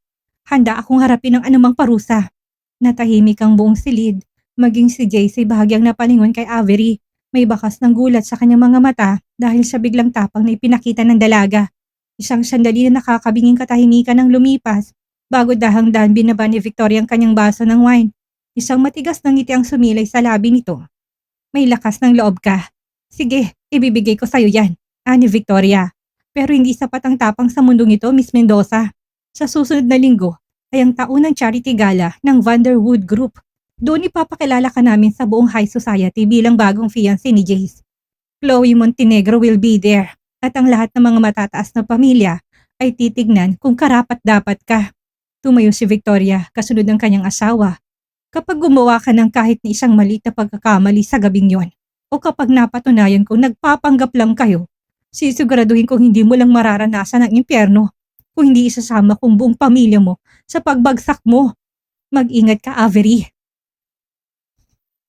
handa akong harapin ang anumang parusa. Natahimik ang buong silid, maging si Jace ay bahagyang napalingon kay Avery. May bakas ng gulat sa kanyang mga mata dahil sa biglang tapang na ipinakita ng dalaga. Isang sandali na nakakabinging katahimikan ng lumipas bago dahang-dahan binaba ni Victoria ang kanyang baso ng wine. Isang matigas na ngiti ang sumilay sa labi nito. May lakas ng loob ka. Sige, ibibigay ko sa'yo yan, ani Victoria. Pero hindi sapat ang tapang sa mundong ito, Miss Mendoza. Sa susunod na linggo ay ang taunang charity gala ng Vanderwood Group. Doon ipapakilala ka namin sa buong high society bilang bagong fiancé ni Jace. Chloe Montenegro will be there at ang lahat ng mga matataas na pamilya ay titignan kung karapat-dapat ka. Tumayo si Victoria kasunod ng kanyang asawa. Kapag gumawa ka ng kahit na isang maliit na pagkakamali sa gabing yon, o kapag napatunayan kong nagpapanggap lang kayo, sisiguraduhin kong hindi mo lang mararanasan ang impyerno, kung hindi isasama kong buong pamilya mo sa pagbagsak mo. Mag-ingat ka, Avery.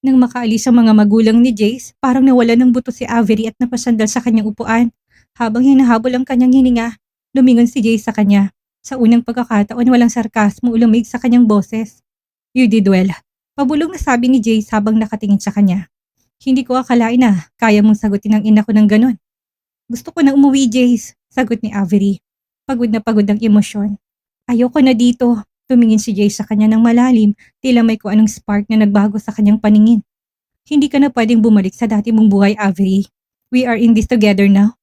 Nang makaalis ang mga magulang ni Jace, parang nawala ng buto si Avery at napasandal sa kanyang upuan. Habang hinahabol ang kanyang hininga, lumingon si Jace sa kanya. Sa unang pagkakataon, walang sarkasmo o lumig sa kanyang boses. You did well. Pabulong na sabi ni Jace habang nakatingin sa kanya. Hindi ko akalain na kaya mong sagutin ang ina ko ng ganon. Gusto ko na umuwi, Jace, sagot ni Avery. Pagod na pagod ang emosyon. Ayoko na dito. Tumingin si Jace sa kanya ng malalim, tila may kung anong spark na nagbago sa kanyang paningin. Hindi ka na pwedeng bumalik sa dati mong buhay, Avery. We are in this together now.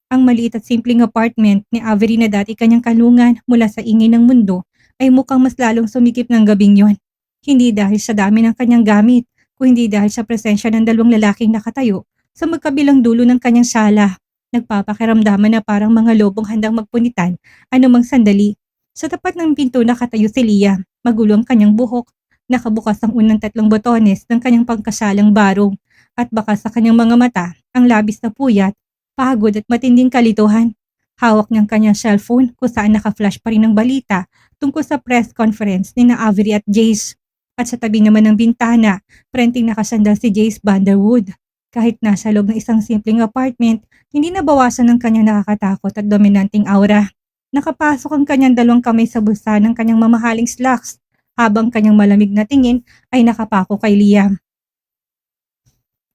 Ang maliit at simpleng apartment ni Avery na dati kanyang kalungan mula sa ingay ng mundo ay mukhang mas lalong sumikip ng gabing yon. Hindi dahil sa dami ng kanyang gamit, kundi dahil sa presensya ng dalawang lalaking nakatayo sa magkabilang dulo ng kanyang sala. Nagpapakiramdaman na parang mga lobong handang magpunitan anumang sandali. Sa tapat ng pinto nakatayo si Leah, magulo ang kanyang buhok, nakabukas ang unang 3 botones ng kanyang pangkasalang barong at baka sa kanyang mga mata ang labis na puyat, pagod at matinding kalituhan. Hawak niyang kanyang cellphone kung saan naka-flash pa rin ang balita tungkol sa press conference ni na Avery at Jace. At sa tabi naman ng bintana, prenting nakasandal si Jace Vanderwood. Kahit nasa loob ng isang simpleng apartment, hindi nabawasan ng kanyang nakakatakot at dominanting aura. Nakapasok ang kanyang 2 kamay sa bulsa ng kanyang mamahaling slacks, habang kanyang malamig na tingin ay nakapako kay Liam.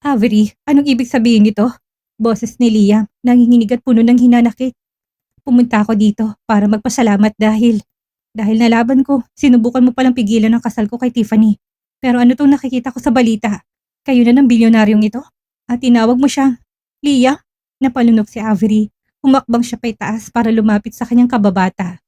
Avery, anong ibig sabihin nito? Boses ni Liam, nanginginig at puno ng hinanakit. Pumunta ako dito para magpasalamat dahil nalaban ko, sinubukan mo palang pigilan ang kasal ko kay Tiffany. Pero ano tong nakikita ko sa balita? Kayo na ng bilyonaryong ito? At tinawag mo siyang Leah? Napalunok si Avery. Humakbang siya pa itaas para lumapit sa kanyang kababata.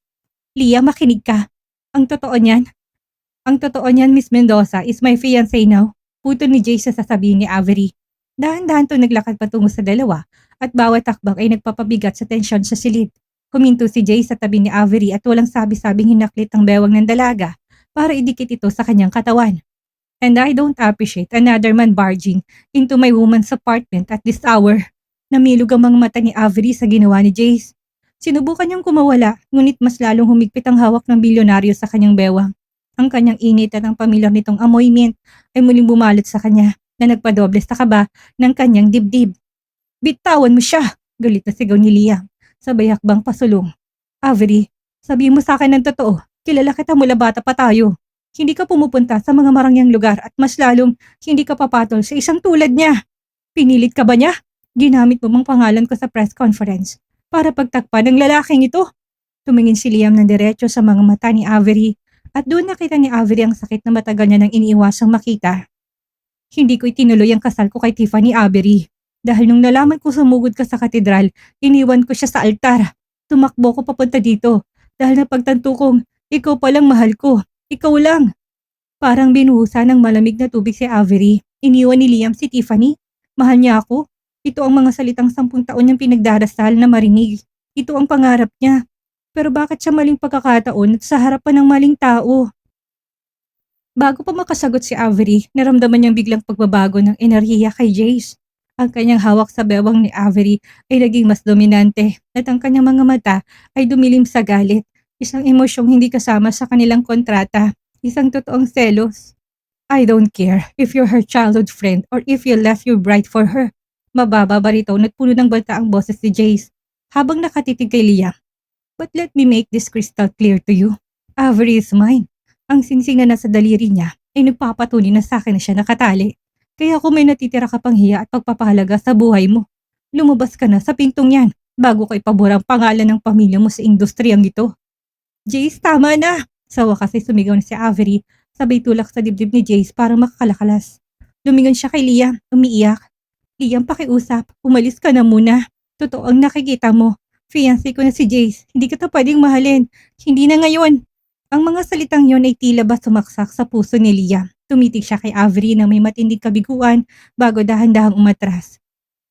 Leah, makinig ka. Ang totoo niyan, Miss Mendoza, is my fiancé now. Puto ni Jay sa sasabihin ni Avery. Dahan-dahan to naglakad patungo sa dalawa at bawat takbak ay nagpapabigat sa tensyon sa silid. Huminto si Jay sa tabi ni Avery at walang sabi-sabing hinaklit ang bewang ng dalaga para idikit ito sa kanyang katawan. And I don't appreciate another man barging into my woman's apartment at this hour. Namilog ang mga mata ni Avery sa ginawa ni Jace. Sinubukan niyang kumawala, ngunit mas lalong humigpit ang hawak ng bilyonaryo sa kanyang bewang. Ang kanyang init at ang pamilyar nitong amoy mint ay muling bumalot sa kanya na nagpadoble sa kaba ng kanyang dibdib. Bitawan mo siya! Galit na sigaw ni Liam. Sabay hakbang pasulong. Avery, sabihin mo sa akin ng totoo. Kilala kita mula bata pa tayo. Hindi ka pumupunta sa mga marangyang lugar at mas lalong hindi ka papatol sa isang tulad niya. Pinilit ka ba niya? Ginamit mo bang pangalan ko sa press conference para pagtakpan ng lalaking ito? Tumingin si Liam ng diretso sa mga mata ni Avery at doon nakita ni Avery ang sakit na matagal niya nang iniiwasang makita. Hindi ko itinuloy ang kasal ko kay Tiffany, Avery. Dahil nung nalaman ko sumugod ka sa katedral, iniwan ko siya sa altar. Tumakbo ko papunta dito dahil napagtanto kong ikaw palang mahal ko. Ikaw lang. Parang binuhusan ng malamig na tubig si Avery. Iniwan ni Liam si Tiffany. Mahal niya ako. Ito ang mga salitang 10 taon niyang pinagdarasal na marinig. Ito ang pangarap niya. Pero bakit sa maling pagkakataon at sa harapan ng maling tao? Bago pa makasagot si Avery, naramdaman niyang biglang pagbabago ng enerhiya kay Jace. Ang kanyang hawak sa bewang ni Avery ay naging mas dominante at ang kanyang mga mata ay dumilim sa galit. Isang emosyong hindi kasama sa kanilang kontrata. Isang totoong selos. I don't care if you're her childhood friend or if you left your bride for her. Mababa bariton at puno ng banta ang boses ni Jace habang nakatitig kay Liam. But let me make this crystal clear to you. Avery is mine. Ang singsing na nasa daliri niya ay nagpapatunay na sa akin na siya nakatali. Kaya kung may natitira ka pang hiya at pagpapahalaga sa buhay mo, lumabas ka na sa pintong yan bago ka ipabura ang pangalan ng pamilya mo sa industriyang ito. Jace, tama na! Sa wakas ay sumigaw na si Avery, sabay tulak sa dibdib ni Jace para makakalakalas. Lumingon siya kay Liam, umiiyak. Liam, pakiusap, umalis ka na muna. Totoo ang nakikita mo. Fiancé ko na si Jace, hindi kita pwedeng mahalin. Hindi na ngayon. Ang mga salitang yon ay tila ba sumaksak sa puso ni Liam. Tumitig siya kay Avery na may matinding kabiguan bago dahan-dahang umatras.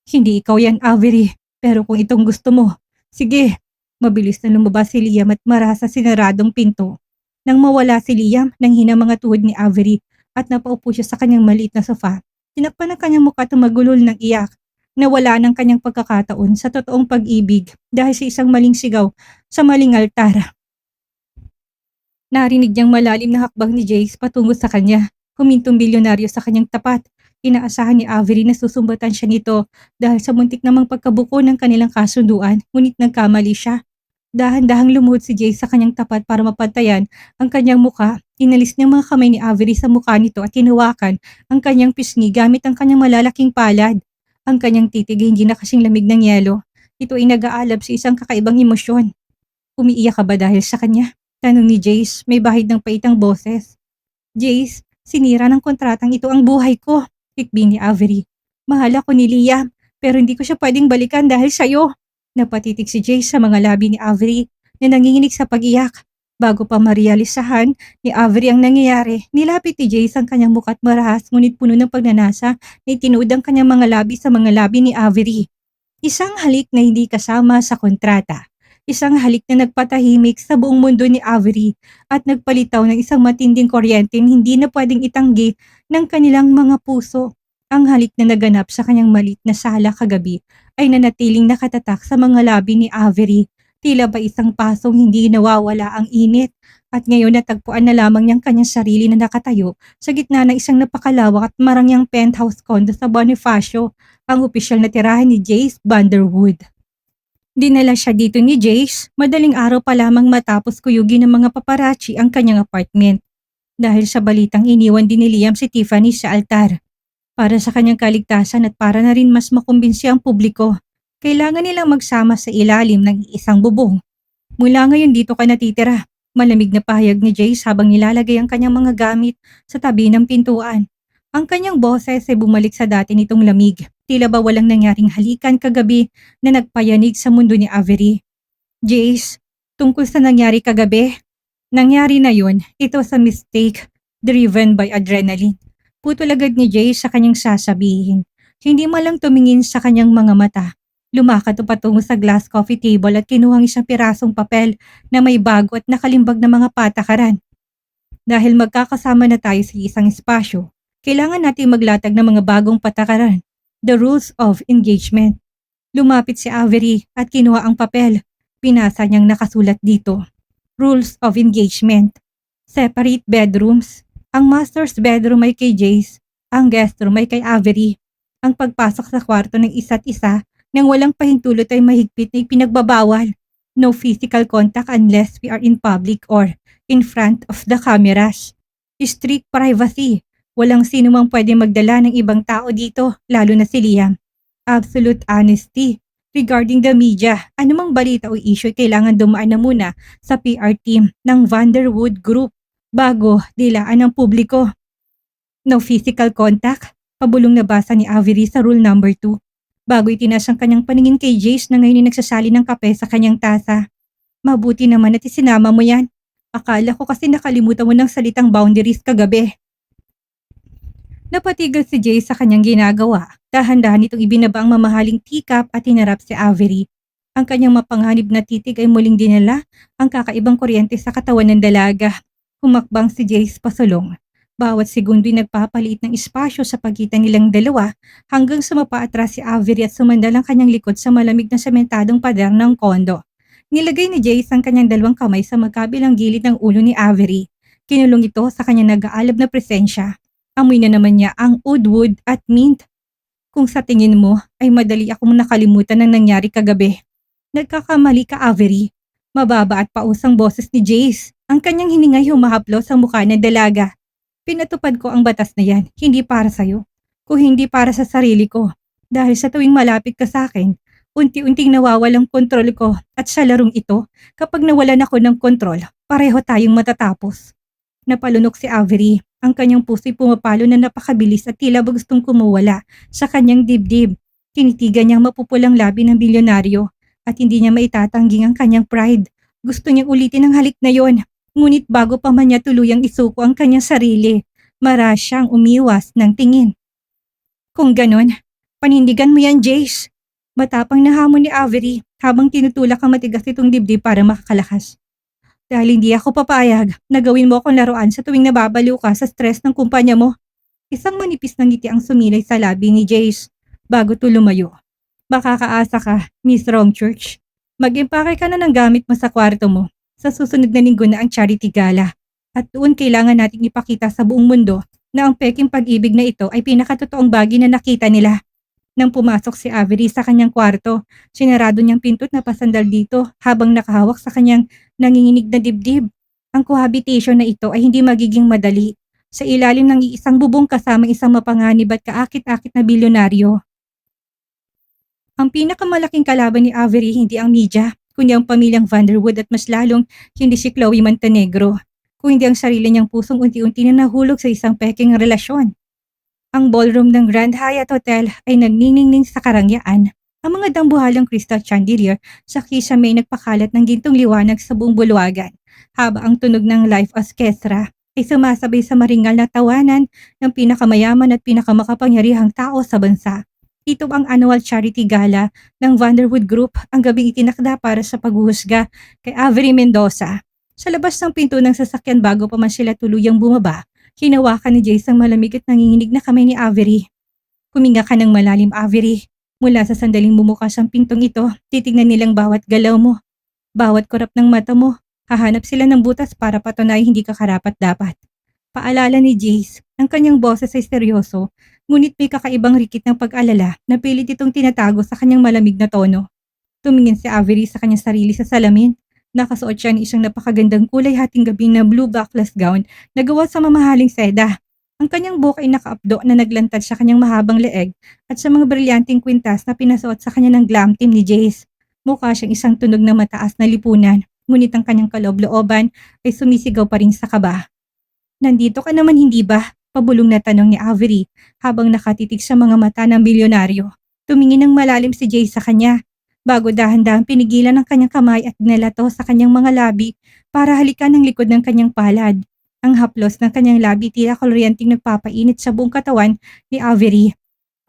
Hindi ikaw yan, Avery. Pero kung itong gusto mo, sige. Mabilis na lumabas si Liam at marasa sinaradong pinto. Nang mawala si Liam, nang hina mga tuhod ni Avery at napaupo siya sa kanyang maliit na sofa, tinakpan ang kanyang mukha at magulol ng iyak. Nawala ng kanyang pagkakataon sa totoong pag-ibig dahil sa isang maling sigaw sa maling altar. Narinig niyang malalim na hakbang ni Jace patungo sa kanya. Humintong bilyonaryo sa kanyang tapat. Inaasahan ni Avery na susumbatan siya nito dahil sa muntik namang pagkabuko ng kanilang kasunduan, ngunit nagkamali siya. Dahan-dahang lumuhod si Jace sa kanyang tapat para mapantayan ang kanyang muka. Inalis niyang mga kamay ni Avery sa mukha nito at hinawakan ang kanyang pisngi gamit ang kanyang malalaking palad. Ang kanyang titig ay hindi na kasing lamig ng yelo. Ito ay nag-aalab sa isang kakaibang emosyon. Umiiyak ka ba dahil sa kanya? Tanong ni Jace, may bahid ng paitang boses. Jace, sinira ng kontratang ito ang buhay ko. Tikbing ni Avery. Mahal ako ni Liam, pero hindi ko siya pwedeng balikan dahil sa'yo. Napatitig si Jace sa mga labi ni Avery na nanginginig sa pag-iyak. Bago pa marealisahan ni Avery ang nangyayari, nilapit ni Jace ang kanyang mukha at marahas ngunit puno ng pagnanasa na itinuod ang kanyang mga labi sa mga labi ni Avery. Isang halik na hindi kasama sa kontrata. Isang halik na nagpatahimik sa buong mundo ni Avery at nagpalitaw ng isang matinding kuryente hindi na pwedeng itanggi ng kanilang mga puso. Ang halik na naganap sa kanyang malit na sala kagabi ay nanatiling nakatatak sa mga labi ni Avery. Tila ba isang pasong hindi nawawala ang init at ngayon natagpuan na lamang niyang kanyang sarili na nakatayo sa gitna ng isang napakalawak at marangyang penthouse condo sa Bonifacio, ang opisyal na tirahan ni Jace Vanderwood. Dinala siya dito ni Jace, madaling araw pa lamang matapos kuyugin ng mga paparazzi ang kanyang apartment. Dahil sa balitang iniwan din ni Liam si Tiffany sa altar. Para sa kanyang kaligtasan at para na rin mas makumbinsi ang publiko, kailangan nilang magsama sa ilalim ng isang bubong. Mula ngayon dito ka natitira, malamig na pahayag ni Jace habang nilalagay ang kanyang mga gamit sa tabi ng pintuan. Ang kanyang boses ay bumalik sa dati nitong lamig. Tila ba walang nangyaring halikan kagabi na nagpayanig sa mundo ni Avery. Jace, tungkol sa nangyari kagabi, nangyari na yun, ito sa mistake driven by adrenaline. Putol agad ni Jace sa kanyang sasabihin. Hindi malang tumingin sa kanyang mga mata. Lumakad patungo sa glass coffee table at kinuhang isang pirasong papel na may bago at nakalimbag na mga patakaran. Dahil magkakasama na tayo sa isang espasyo, kailangan natin maglatag ng mga bagong patakaran. The rules of engagement. Lumapit si Avery at kinuha ang papel. Pinasa niyang nakasulat dito. Rules of engagement. Separate bedrooms. Ang master's bedroom ay kay Jace. Ang guest room ay kay Avery. Ang pagpasok sa kwarto ng isa't isa nang walang pahintulot ay mahigpit na ipinagbabawal. No physical contact unless we are in public or in front of the cameras. Strict privacy. Walang sino mang pwede magdala ng ibang tao dito, lalo na si Liam. Absolute honesty. Regarding the media, anumang balita o issue kailangan dumaan na muna sa PR team ng Vanderwood Group bago dilaan ng publiko. No physical contact, pabulong nabasa ni Avery sa rule number 2. Bago itinaas ang kanyang paningin kay Jace na ngayon ay nagsasali ng kape sa kanyang tasa. Mabuti naman at isinama mo yan. Akala ko kasi nakalimutan mo ng salitang boundaries kagabi. Napatigil si Jay sa kanyang ginagawa. Dahan-dahan itong ibinaba ang mamahaling teacup at hinarap si Avery. Ang kanyang mapanganib na titig ay muling dinala ang kakaibang kuryente sa katawan ng dalaga. Humakbang si Jace pasulong. Bawat segundo ay nagpapaliit ng espasyo sa pagitan nilang dalawa hanggang sa mapaatras si Avery at sumandal ang kanyang likod sa malamig na sementadong pader ng kondo. Nilagay ni Jace ang kanyang dalawang kamay sa magkabilang gilid ng ulo ni Avery. Kinulong ito sa kanyang nag-aalab na presensya. Amoy na naman niya ang wood at mint. Kung sa tingin mo ay madali akong nakalimutan ng nangyari kagabi, nagkakamali ka, Avery. Mababa at pausang boses ni Jace. Ang kanyang hiningay humahaplo sa mukha ng dalaga. Pinatupad ko ang batas na yan, hindi para sa'yo. Kung hindi para sa sarili ko. Dahil sa tuwing malapit ka sa akin, unti-unting nawawalang kontrol ko at sa larong ito, kapag nawalan ako ng kontrol, pareho tayong matatapos. Napalunok si Avery. Ang kanyang puso'y pumapalo na napakabilis at tila ba gustong kumuwala sa kanyang dibdib. Tinitigan niyang mapupulang labi ng bilyonaryo at hindi niya maitatangging ang kanyang pride. Gusto niyang ulitin ang halik na yon. Ngunit bago pa man niya tuluyang isuko ang kanyang sarili, mara siyang umiwas ng tingin. Kung ganon, panindigan mo yan, Jace. Matapang na hamon ni Avery habang tinutulak ang matigas nitong dibdib para makakalakas. Dahil hindi ako papayag na gawin mo akong laruan sa tuwing nababaliw ka sa stress ng kumpanya mo. Isang manipis na ngiti ang sumilay sa labi ni Jace bago tulumayo. Makakaasa ka, Miss Romchurch. Mag-impake ka na ng gamit mo sa kwarto mo. Sa susunod na linggo na ang charity gala. At doon kailangan nating ipakita sa buong mundo na ang peking pag-ibig na ito ay pinakatotoong bagay na nakita nila. Nang pumasok si Avery sa kanyang kwarto, sinarado niyang pinto't napasandal dito habang nakahawak sa kanyang nanginginig na dibdib. Ang cohabitation na ito ay hindi magiging madali. Sa ilalim ng iisang bubong kasama isang mapanganib at kaakit-akit na bilyonaryo. Ang pinakamalaking kalaban ni Avery hindi ang media, kundi ang pamilyang Vanderwood at mas lalong hindi si Chloe Montenegro, kundi ang sarili niyang pusong unti-unti na nahulog sa isang peking relasyon. Ang ballroom ng Grand Hyatt Hotel ay nagniningning sa karangyaan. Ang mga dambuhalang crystal chandelier sa kisame ay nagpakalat ng gintong liwanag sa buong bulwagan, habang ang tunog ng live orchestra ay sumasabay sa maringal na tawanan ng pinakamayaman at pinakamakapangyarihang tao sa bansa. Ito ang annual charity gala ng Vanderwood Group, ang gabing itinakda para sa paghuhusga kay Avery Mendoza. Sa labas ng pinto ng sasakyan bago pa man sila tuluyang bumaba, hinawakan ni Jace ang malamig at nanginginig na kamay ni Avery. Huminga ka ng malalim, Avery. Mula sa sandaling bumukas ang pintong ito, titignan nilang bawat galaw mo. Bawat kurap ng mata mo, hahanap sila ng butas para patunay hindi ka karapat-dapat. Paalala ni Jace, ang kanyang boses ay seryoso, ngunit may kakaibang rikit ng pag-alala na pilit itong tinatago sa kanyang malamig na tono. Tumingin si Avery sa kanyang sarili sa salamin. Nakasuot siya ng isang napakagandang kulay hating gabi na blue backless gown na gawa sa mamahaling seda. Ang kanyang buhok ay nakaapdo na naglantad sa kanyang mahabang leeg at sa mga brilyanteng kwintas na pinasuot sa kanya ng glam team ni Jace. Mukha siyang isang tunog na mataas na lipunan, ngunit ang kanyang kaloob-looban ay sumisigaw pa rin sa kaba. Nandito ka naman hindi ba? Pabulong na tanong ni Avery habang nakatitig sa mga mata ng bilyonaryo. Tumingin ng malalim si Jace sa kanya. Bago dahan-dahang pinigilan ng kanyang kamay at dinalato sa kanyang mga labi para halikan ng likod ng kanyang palad. Ang haplos ng kanyang labi tila kuryenteng nagpapainit sa buong katawan ni Avery.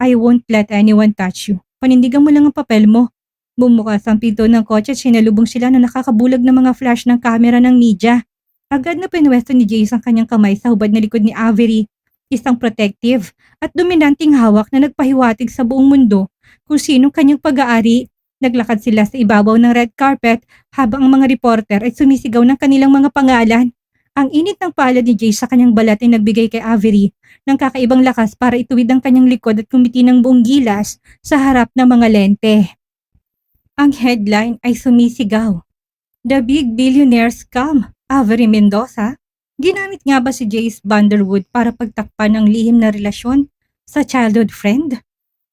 I won't let anyone touch you. Panindigan mo lang ang papel mo. Bumukas ang pinto ng kotse at sinalubong sila na nakakabulag ng mga flash ng kamera ng media. Agad na pinwesto ni Jace ang kanyang kamay sa hubad na likod ni Avery. Isang protective at dominanting hawak na nagpahiwatig sa buong mundo kung sinong kanyang pag-aari. Naglakad sila sa ibabaw ng red carpet habang ang mga reporter ay sumisigaw ng kanilang mga pangalan. Ang init ng palad ni Jay sa kanyang balat ay nagbigay kay Avery ng kakaibang lakas para ituwid ang kanyang likod at kumiti ng buong gilas sa harap ng mga lente. Ang headline ay sumisigaw. The Big Billionaire Scam, Avery Mendoza. Ginamit nga ba si Jace Vanderwood para pagtakpan ang lihim na relasyon sa childhood friend?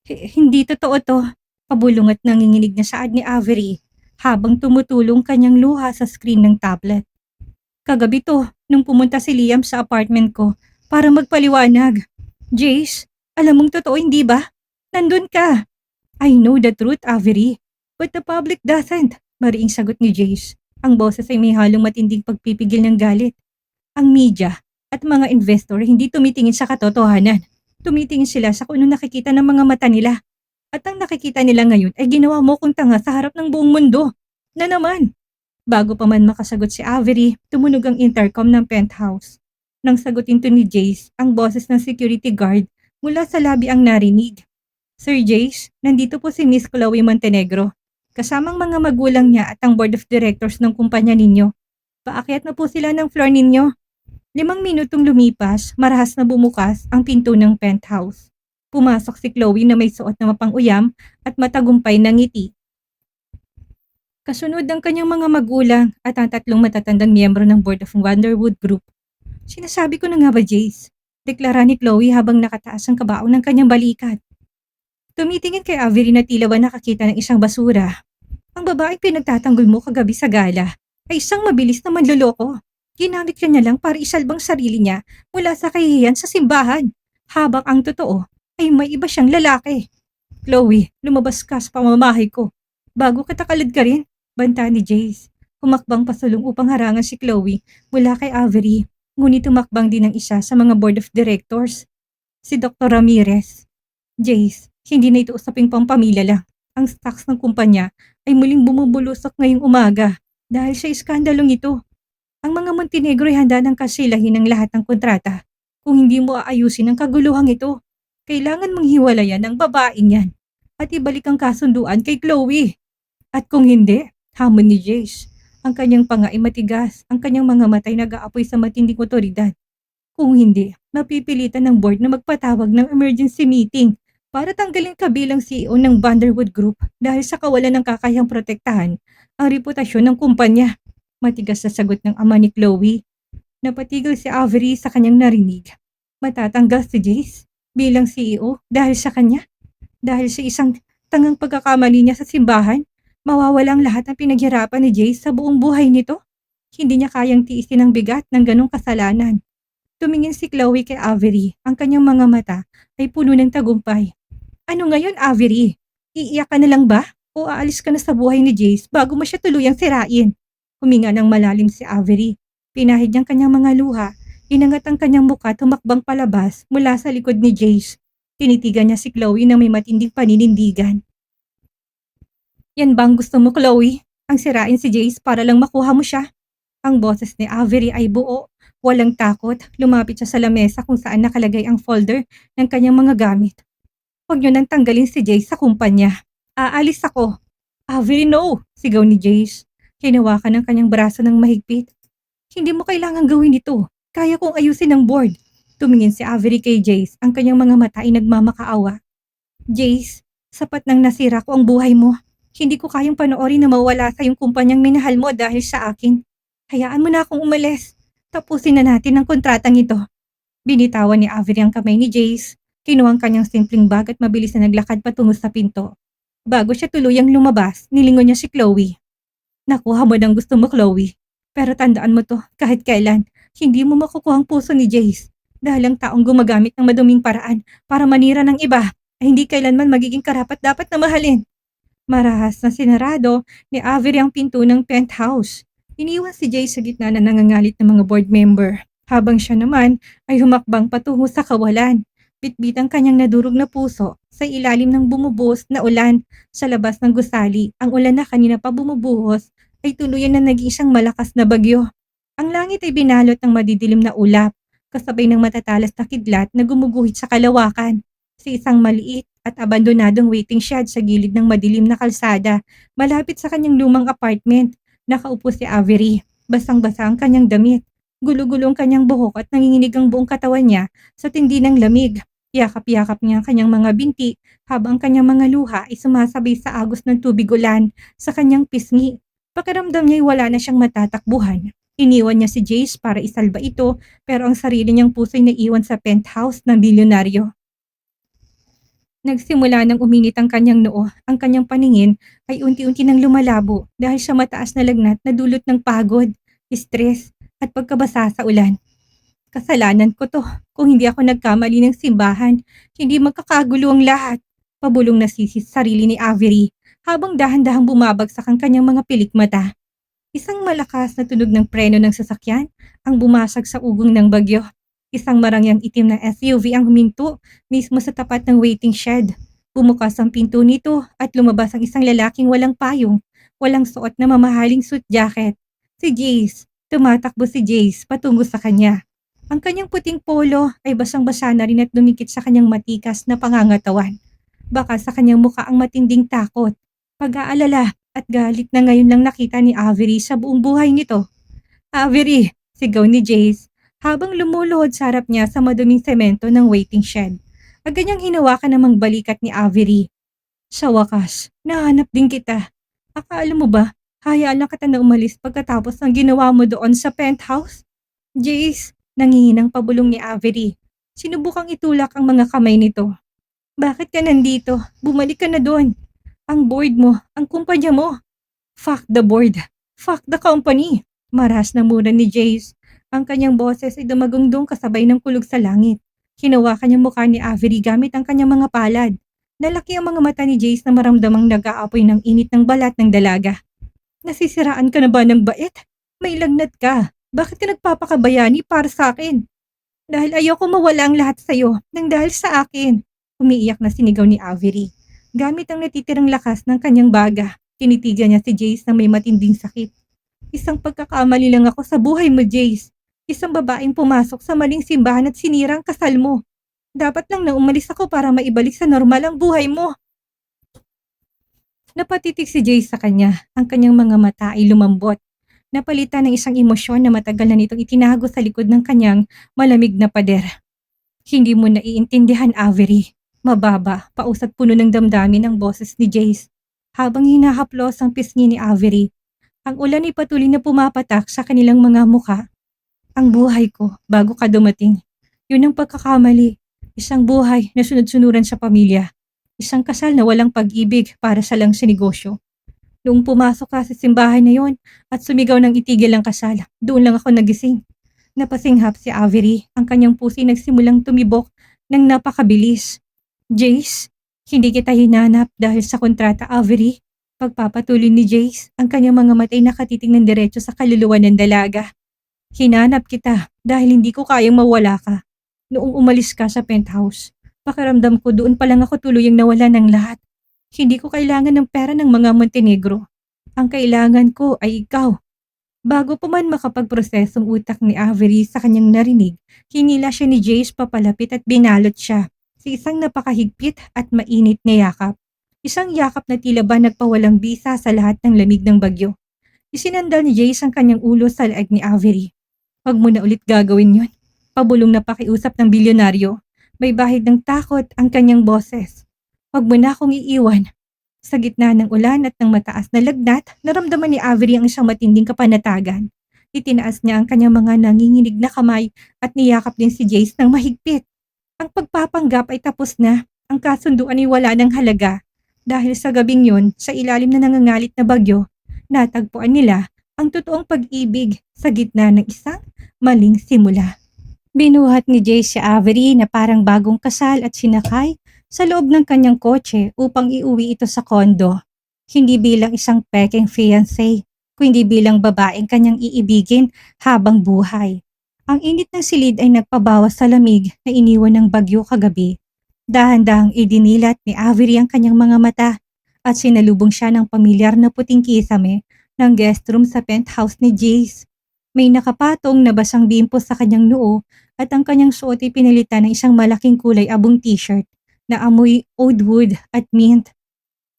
Hindi totoo to. Pabulong at nanginginig na saad ni Avery habang tumutulong kanyang luha sa screen ng tablet. Kagabi to, nung pumunta si Liam sa apartment ko para magpaliwanag. Jace, alam mong totoo hindi ba? Nandun ka. I know the truth, Avery, but the public doesn't. Mariing sagot ni Jace. Ang boses ay may halong matinding pagpipigil ng galit. Ang media at mga investor hindi tumitingin sa katotohanan. Tumitingin sila sa kung ano nakikita ng mga mata nila. At ang nakikita nila ngayon ay ginawa mo kong tanga sa harap ng buong mundo. Na naman. Bago pa man makasagot si Avery, tumunog ang intercom ng penthouse. Nang sagutin to ni Jace, ang boses ng security guard mula sa labi ang narinig. Sir Jace, nandito po si Miss Chloe Montenegro. Kasamang mga magulang niya at ang board of directors ng kumpanya ninyo. Paakyat na po sila ng floor ninyo. 5 minutong lumipas, marahas na bumukas ang pinto ng penthouse. Pumasok si Chloe na may suot na mapang-uyam at matagumpay na ngiti. Kasunod ang kanyang mga magulang at ang 3 matatandang miyembro ng Board of Wonderwood Group. Sinasabi ko na nga ba, Jace? Deklara ni Chloe habang nakataas ang kabaong ng kanyang balikat. Tumitingin kay Avery na tila ba nakakita ng isang basura. Ang babaeng pinagtatanggol mo kagabi sa gala ay isang mabilis na manloloko. Ginamit ka niya lang para isalbang sarili niya mula sa kahihiyan sa simbahan. Habang ang totoo ay may iba siyang lalaki. Chloe, lumabas ka sa pamamahay ko. Bago katakalad ka rin, banta ni Jace. Humakbang pasulong upang harangan si Chloe mula kay Avery. Ngunit tumakbang din ang isa sa mga board of directors, si Dr. Ramirez. Jace, hindi na ito usaping pampamilya lang. Ang stocks ng kumpanya ay muling bumubulusok ngayong umaga dahil sa iskandalong ito. Ang mga Montenegro ay handa ng kasilahin ng lahat ng kontrata. Kung hindi mo aayusin ang kaguluhang ito, kailangan mong hiwalayan ng babaeng yan at ibalik ang kasunduan kay Chloe. At kung hindi, hamon ni Jace. Ang kanyang panga ay matigas, ang kanyang mga matay nag-aapoy sa matinding otoridad. Kung hindi, mapipilitan ng board na magpatawag ng emergency meeting para tanggalin ka bilang CEO ng Vanderwood Group dahil sa kawalan ng kakayang protektahan ang reputasyon ng kumpanya. Matigas na sagot ng ama ni Chloe. Napatigil si Avery sa kanyang narinig. Matatanggal si Jace bilang CEO dahil sa kanya. Dahil sa isang tangang pagkakamali niya sa simbahan, mawawala ang lahat ng pinaghirapan ni Jace sa buong buhay nito. Hindi niya kayang tiisin ang bigat ng ganong kasalanan. Tumingin si Chloe kay Avery. Ang kanyang mga mata ay puno ng tagumpay. Ano ngayon, Avery? Iiyak ka na lang ba? O aalis ka na sa buhay ni Jace bago mo siya tuluyang sirain? Huminga ng malalim si Avery. Pinahid niyang kanyang mga luha. Inangat ang kanyang muka tumakbang palabas mula sa likod ni Jace. Tinitigan niya si Chloe na may matinding paninindigan. Yan bang gusto mo, Chloe? Ang sirain si Jace para lang makuha mo siya? Ang boses ni Avery ay buo. Walang takot, lumapit siya sa lamesa kung saan nakalagay ang folder ng kanyang mga gamit. Huwag niyo nang tanggalin si Jace sa kumpanya. Aalis ako. Avery, no! Sigaw ni Jace. Hinawakan ng kanyang braso ng mahigpit. Hindi mo kailangang gawin ito. Kaya kong ayusin ang board. Tumingin si Avery kay Jace. Ang kanyang mga mata ay nagmamakaawa. Jace, sapat nang nasira ko ang buhay mo. Hindi ko kayang panoorin na mawala sa yung kumpanyang minahal mo dahil sa akin. Hayaan mo na akong umalis. Tapusin na natin ang kontratang ito. Binitawan ni Avery ang kamay ni Jace. Kinuha ang kanyang simpleng bag at mabilis na naglakad patungo sa pinto. Bago siya tuluyang lumabas, nilingon niya si Chloe. Nakuha mo ng gusto mo, Chloe. Pero tandaan mo to, kahit kailan, hindi mo makukuha ang puso ni Jace. Dahil ang taong gumagamit ng maduming paraan para manira ng iba ay hindi kailanman magiging karapat-dapat na mahalin. Marahas na sinarado ni Avery ang pinto ng penthouse. Iniwan si Jace sa gitna na nangangalit ng mga board member, habang siya naman ay humakbang patungo sa kawalan. Bitbit ang kanyang nadurog na puso sa ilalim ng bumubuhos na ulan sa labas ng gusali. Ang ulan na kanina pa bumubuhos ay tuluyan na naging isang malakas na bagyo. Ang langit ay binalot ng madidilim na ulap, kasabay ng matatalas na kidlat na gumuguhit sa kalawakan. Sa isang maliit at abandonadong waiting shed sa gilid ng madilim na kalsada, malapit sa kanyang lumang apartment, nakaupo si Avery. Basang-basa ang kanyang damit. Gulo-gulo ang kanyang buhok at nanginginig ang buong katawan niya sa tindi ng lamig. Yakap-yakap niya ang kanyang mga binti habang ang kanyang mga luha ay sumasabay sa agos ng tubig ulan sa kanyang pisngi. Pakiramdam niya ay wala na siyang matatakbuhan. Iniwan niya si Jace para isalba ito pero ang sarili niyang puso ay naiwan sa penthouse ng bilyonaryo. Nagsimula nang uminit ang kanyang noo, ang kanyang paningin ay unti-unti nang lumalabo dahil sa mataas na lagnat na dulot ng pagod, stress at pagkabasa sa ulan. Kasalanan ko to. Kung hindi ako nagkamali ng simbahan, hindi magkakagulo ang lahat. Pabulong na sisi sa sarili ni Avery habang dahan-dahang bumabagsak ang kanyang mga pilikmata. Isang malakas na tunog ng preno ng sasakyan ang bumasag sa ugong ng bagyo. Isang marangyang itim na SUV ang huminto mismo sa tapat ng waiting shed. Bumukas ang pinto nito at lumabas ang isang lalaking walang payong, walang suot na mamahaling suit jacket. Si Jace. Tumatakbo si Jace patungo sa kanya. Ang kanyang puting polo ay basang-basa na rin at dumikit sa kanyang matikas na pangangatawan. Baka sa kanyang muka ang matinding takot, pag-aalala at galit na ngayon lang nakita ni Avery sa buong buhay nito. Avery! Sigaw ni Jace habang lumuluhod sa harap niya sa maduming semento ng waiting shed. Agad niyang hinawakan namang balikat ni Avery. Sa wakas, nahanap din kita. Akala mo ba, hayaan lang kita na umalis pagkatapos ng ginawa mo doon sa penthouse? Jace, nangihinang pabulong ni Avery. Sinubukang itulak ang mga kamay nito. Bakit ka nandito? Bumalik ka na doon. Ang board mo, ang kumpanya mo. Fuck the board. Fuck the company. Maras na mura ni Jace. Ang kanyang boses ay dumagungdong kasabay ng kulog sa langit. Hinawakan niya mukha ni Avery gamit ang kanyang mga palad. Nalaki ang mga mata ni Jace na maramdamang nag-aapoy ng init ng balat ng dalaga. Nasisiraan ka na ba ng bait? May lagnat ka. Bakit ka nagpapakabayani para sa akin? Dahil ayoko mawala ang lahat sa'yo nang dahil sa akin. Umiiyak na sinigaw ni Avery. Gamit ang natitirang lakas ng kanyang baga, tinitigan niya si Jace na may matinding sakit. Isang pagkakamali lang ako sa buhay mo, Jace. Isang babaeng pumasok sa maling simbahan at sinira ang kasal mo. Dapat lang na umalis ako para maibalik sa normal ang buhay mo. Napatitig si Jace sa kanya. Ang kanyang mga mata ay lumambot. Napalitan ng isang emosyon na matagal na nitong itinago sa likod ng kanyang malamig na pader. Hindi mo naiintindihan, Avery. Mababa, pausat puno ng damdamin ang boses ni Jace. Habang hinahaplos ang pisngi ni Avery, ang ulan ay patuloy na pumapatak sa kanilang mga mukha. Ang buhay ko bago ka dumating. Yun ang pagkakamali. Isang buhay na sunod-sunuran sa pamilya. Isang kasal na walang pag-ibig para sa lang sa negosyo. Noong pumasok ka sa simbahan na yon at sumigaw ng itigil ang kasal, doon lang ako nagising. Napasinghap si Avery, ang kanyang puso ay nagsimulang tumibok ng napakabilis. Jace, hindi kita hinanap dahil sa kontrata, Avery. Pagpapatuloy ni Jace, ang kanyang mga matay nakatitig ng diretso sa kaluluwa ng dalaga. Hinanap kita dahil hindi ko kayang mawala ka. Noong umalis ka sa penthouse, pakiramdam ko doon pa lang ako tuluyang nawala ng lahat. Hindi ko kailangan ng pera ng mga Montenegro. Ang kailangan ko ay ikaw. Bago pa man makapagprosesong utak ni Avery sa kanyang narinig, hinila siya ni Jace papalapit at binalot siya sa isang napakahigpit at mainit na yakap. Isang yakap na tila ba nagpawalang bisa sa lahat ng lamig ng bagyo. Isinandal ni Jace ang kanyang ulo sa leeg ni Avery. Huwag mo na ulit gagawin yon. Pabulong na pakiusap ng bilyonaryo. May bahid ng takot ang kanyang boses. Huwag mo na akong iiwan. Sa gitna ng ulan at ng mataas na lagnat, naramdaman ni Avery ang isang matinding kapanatagan. Itinaas niya ang kanyang mga nanginginig na kamay at niyakap din si Jace ng mahigpit. Ang pagpapanggap ay tapos na, ang kasunduan ay wala ng halaga. Dahil sa gabing yon, sa ilalim na nangangalit na bagyo, natagpuan nila ang totoong pag-ibig sa gitna ng isang maling simula. Binuhat ni Jace si Avery na parang bagong kasal at sinakay sa loob ng kanyang kotse upang iuwi ito sa kondo. Hindi bilang isang peking fiancé, kundi bilang babaeng kanyang iibigin habang buhay. Ang init ng silid ay nagpabawas sa lamig na iniwan ng bagyo kagabi. Dahan-dahang idinilat ni Avery ang kanyang mga mata at sinalubong siya ng pamilyar na puting kisame ng guest room sa penthouse ni Jace. May nakapatong na basang dimpos sa kanyang noo at ang kanyang suot ay pinalitan ng isang malaking kulay abong t-shirt na amoy oud wood at mint.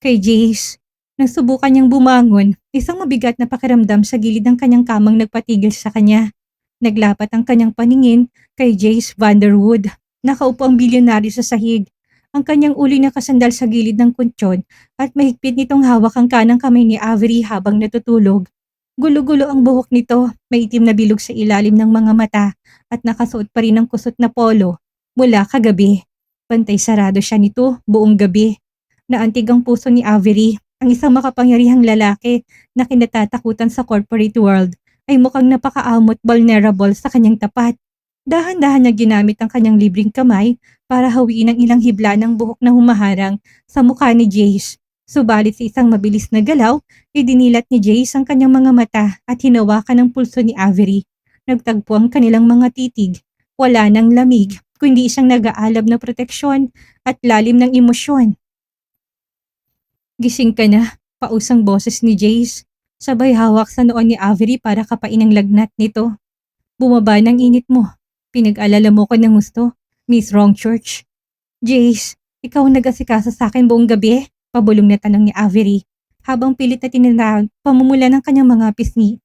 Kay Jace, nang subukan niyang bumangon, isang mabigat na pakiramdam sa gilid ng kanyang kamang nagpatigil sa kanya. Naglapat ang kanyang paningin kay Jace Vanderwood. Nakaupo ang bilyonaryo sa sahig. Ang kanyang ulo'y nakasandal sa gilid ng kutsyon at mahigpit nitong hawak ang kanang kamay ni Avery habang natutulog. Gulo-gulo ang buhok nito, may itim na bilog sa ilalim ng mga mata at nakasuot pa rin ng kusot na polo mula kagabi. Pantay sarado siya nito buong gabi. Naantig ang puso ni Avery, ang isang makapangyarihang lalaki na kinatatakutan sa corporate world ay mukhang napaka-amot vulnerable sa kanyang tapat. Dahan-dahan niya ginamit ang kanyang libreng kamay para hawiin ang ilang hibla ng buhok na humaharang sa mukha ni Jace. Subalit sa isang mabilis na galaw, idinilat ni Jace ang kanyang mga mata at hinawakan ang pulso ni Avery. Nagtagpo ang kanilang mga titig. Wala nang lamig, kundi isang nag-aalab na proteksyon at lalim ng emosyon. Gising ka na, pausang boses ni Jace. Sabay hawak sa noon ni Avery para kapain ang lagnat nito. Bumaba ng init mo. Pinag-alala mo ko ng gusto, Miss Wrong Church. Jace, ikaw ang nag-asikasa sa akin buong gabi? Pabulong na tanong ni Avery, habang pilit na tinatawag pamumula ng kanyang mga pisngi.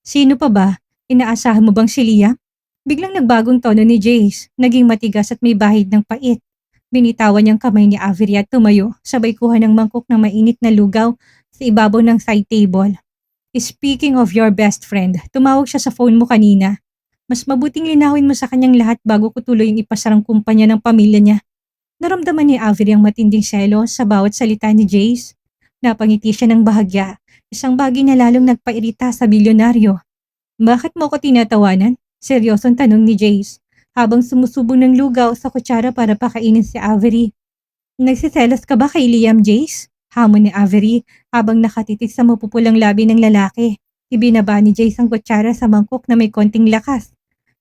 Sino pa ba? Inaasahan mo bang si Leah? Biglang nagbagong tono ni Jace, naging matigas at may bahid ng pait. Binitawan niyang kamay ni Avery at tumayo, sabay kuha ng mangkok ng mainit na lugaw sa ibabaw ng side table. Speaking of your best friend, tumawag siya sa phone mo kanina. Mas mabuting linawin mo sa kanyang lahat bago ko tuluyang ipasarang kumpanya ng pamilya niya. Naramdaman ni Avery ang matinding selos sa bawat salita ni Jace. Napangiti siya ng bahagya, isang bagay na lalong nagpairita sa bilyonaryo. Bakit mo ko tinatawanan? Seryosong tanong ni Jace, habang sumusubong ng lugaw sa kutsara para pakainin si Avery. Nagsiselos ka ba kay Liam, Jace? Hamon ni Avery habang nakatitig sa mapupulang labi ng lalaki. Ibinaba ni Jace ang kutsara sa mangkok na may konting lakas.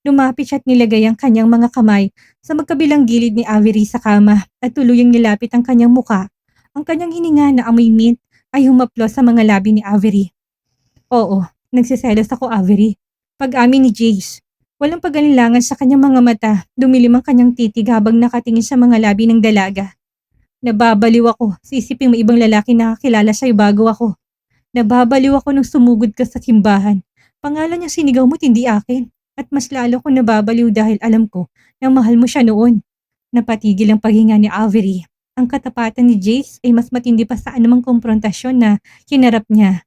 Lumapit siya at nilagay ang kanyang mga kamay sa magkabilang gilid ni Avery sa kama at tuluyang nilapit ang kanyang muka. Ang kanyang hininga na amoy mint ay humaplos sa mga labi ni Avery. Oo, nagsiselos ako, Avery. Pag-amin ni Jace. Walang pag-alilangan sa kanyang mga mata, dumilim ang kanyang titig habang nakatingin sa mga labi ng dalaga. Nababaliw ako, sisiping may ibang lalaki na kakilala sa'yo bago ako. Nababaliw ako nung sumugod ka sa simbahan. Pangalan niya sinigaw mo't hindi akin. At mas lalo ko nababaliw dahil alam ko na mahal mo siya noon. Napatigil ang paghinga ni Avery. Ang katapatan ni Jace ay mas matindi pa sa anumang komprontasyon na hinarap niya.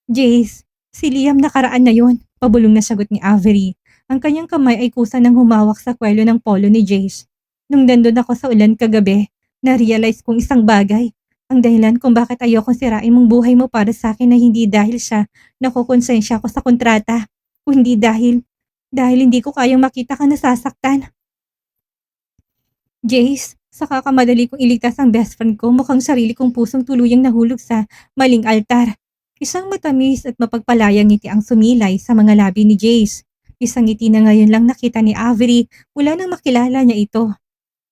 Jace, si Liam nakaraan na yon, pabulong na sagot ni Avery. Ang kanyang kamay ay kusa ng humawak sa kwelo ng polo ni Jace. Nung nandun ako sa ulan kagabi, na-realize kong isang bagay. Ang dahilan kung bakit ayokong sirain mong buhay mo para sa akin na hindi dahil siya nakukonsensya ko sa kontrata. Kundi dahil hindi ko kayang makita ka nasasaktan. Jace, sa kakamadali kong iligtas ang best friend ko, mukhang sarili kong pusong tuluyang nahulog sa maling altar. Isang matamis at mapagpalayang ngiti ang sumilay sa mga labi ni Jace. Isang ngiti na ngayon lang nakita ni Avery mula nang makilala niya ito.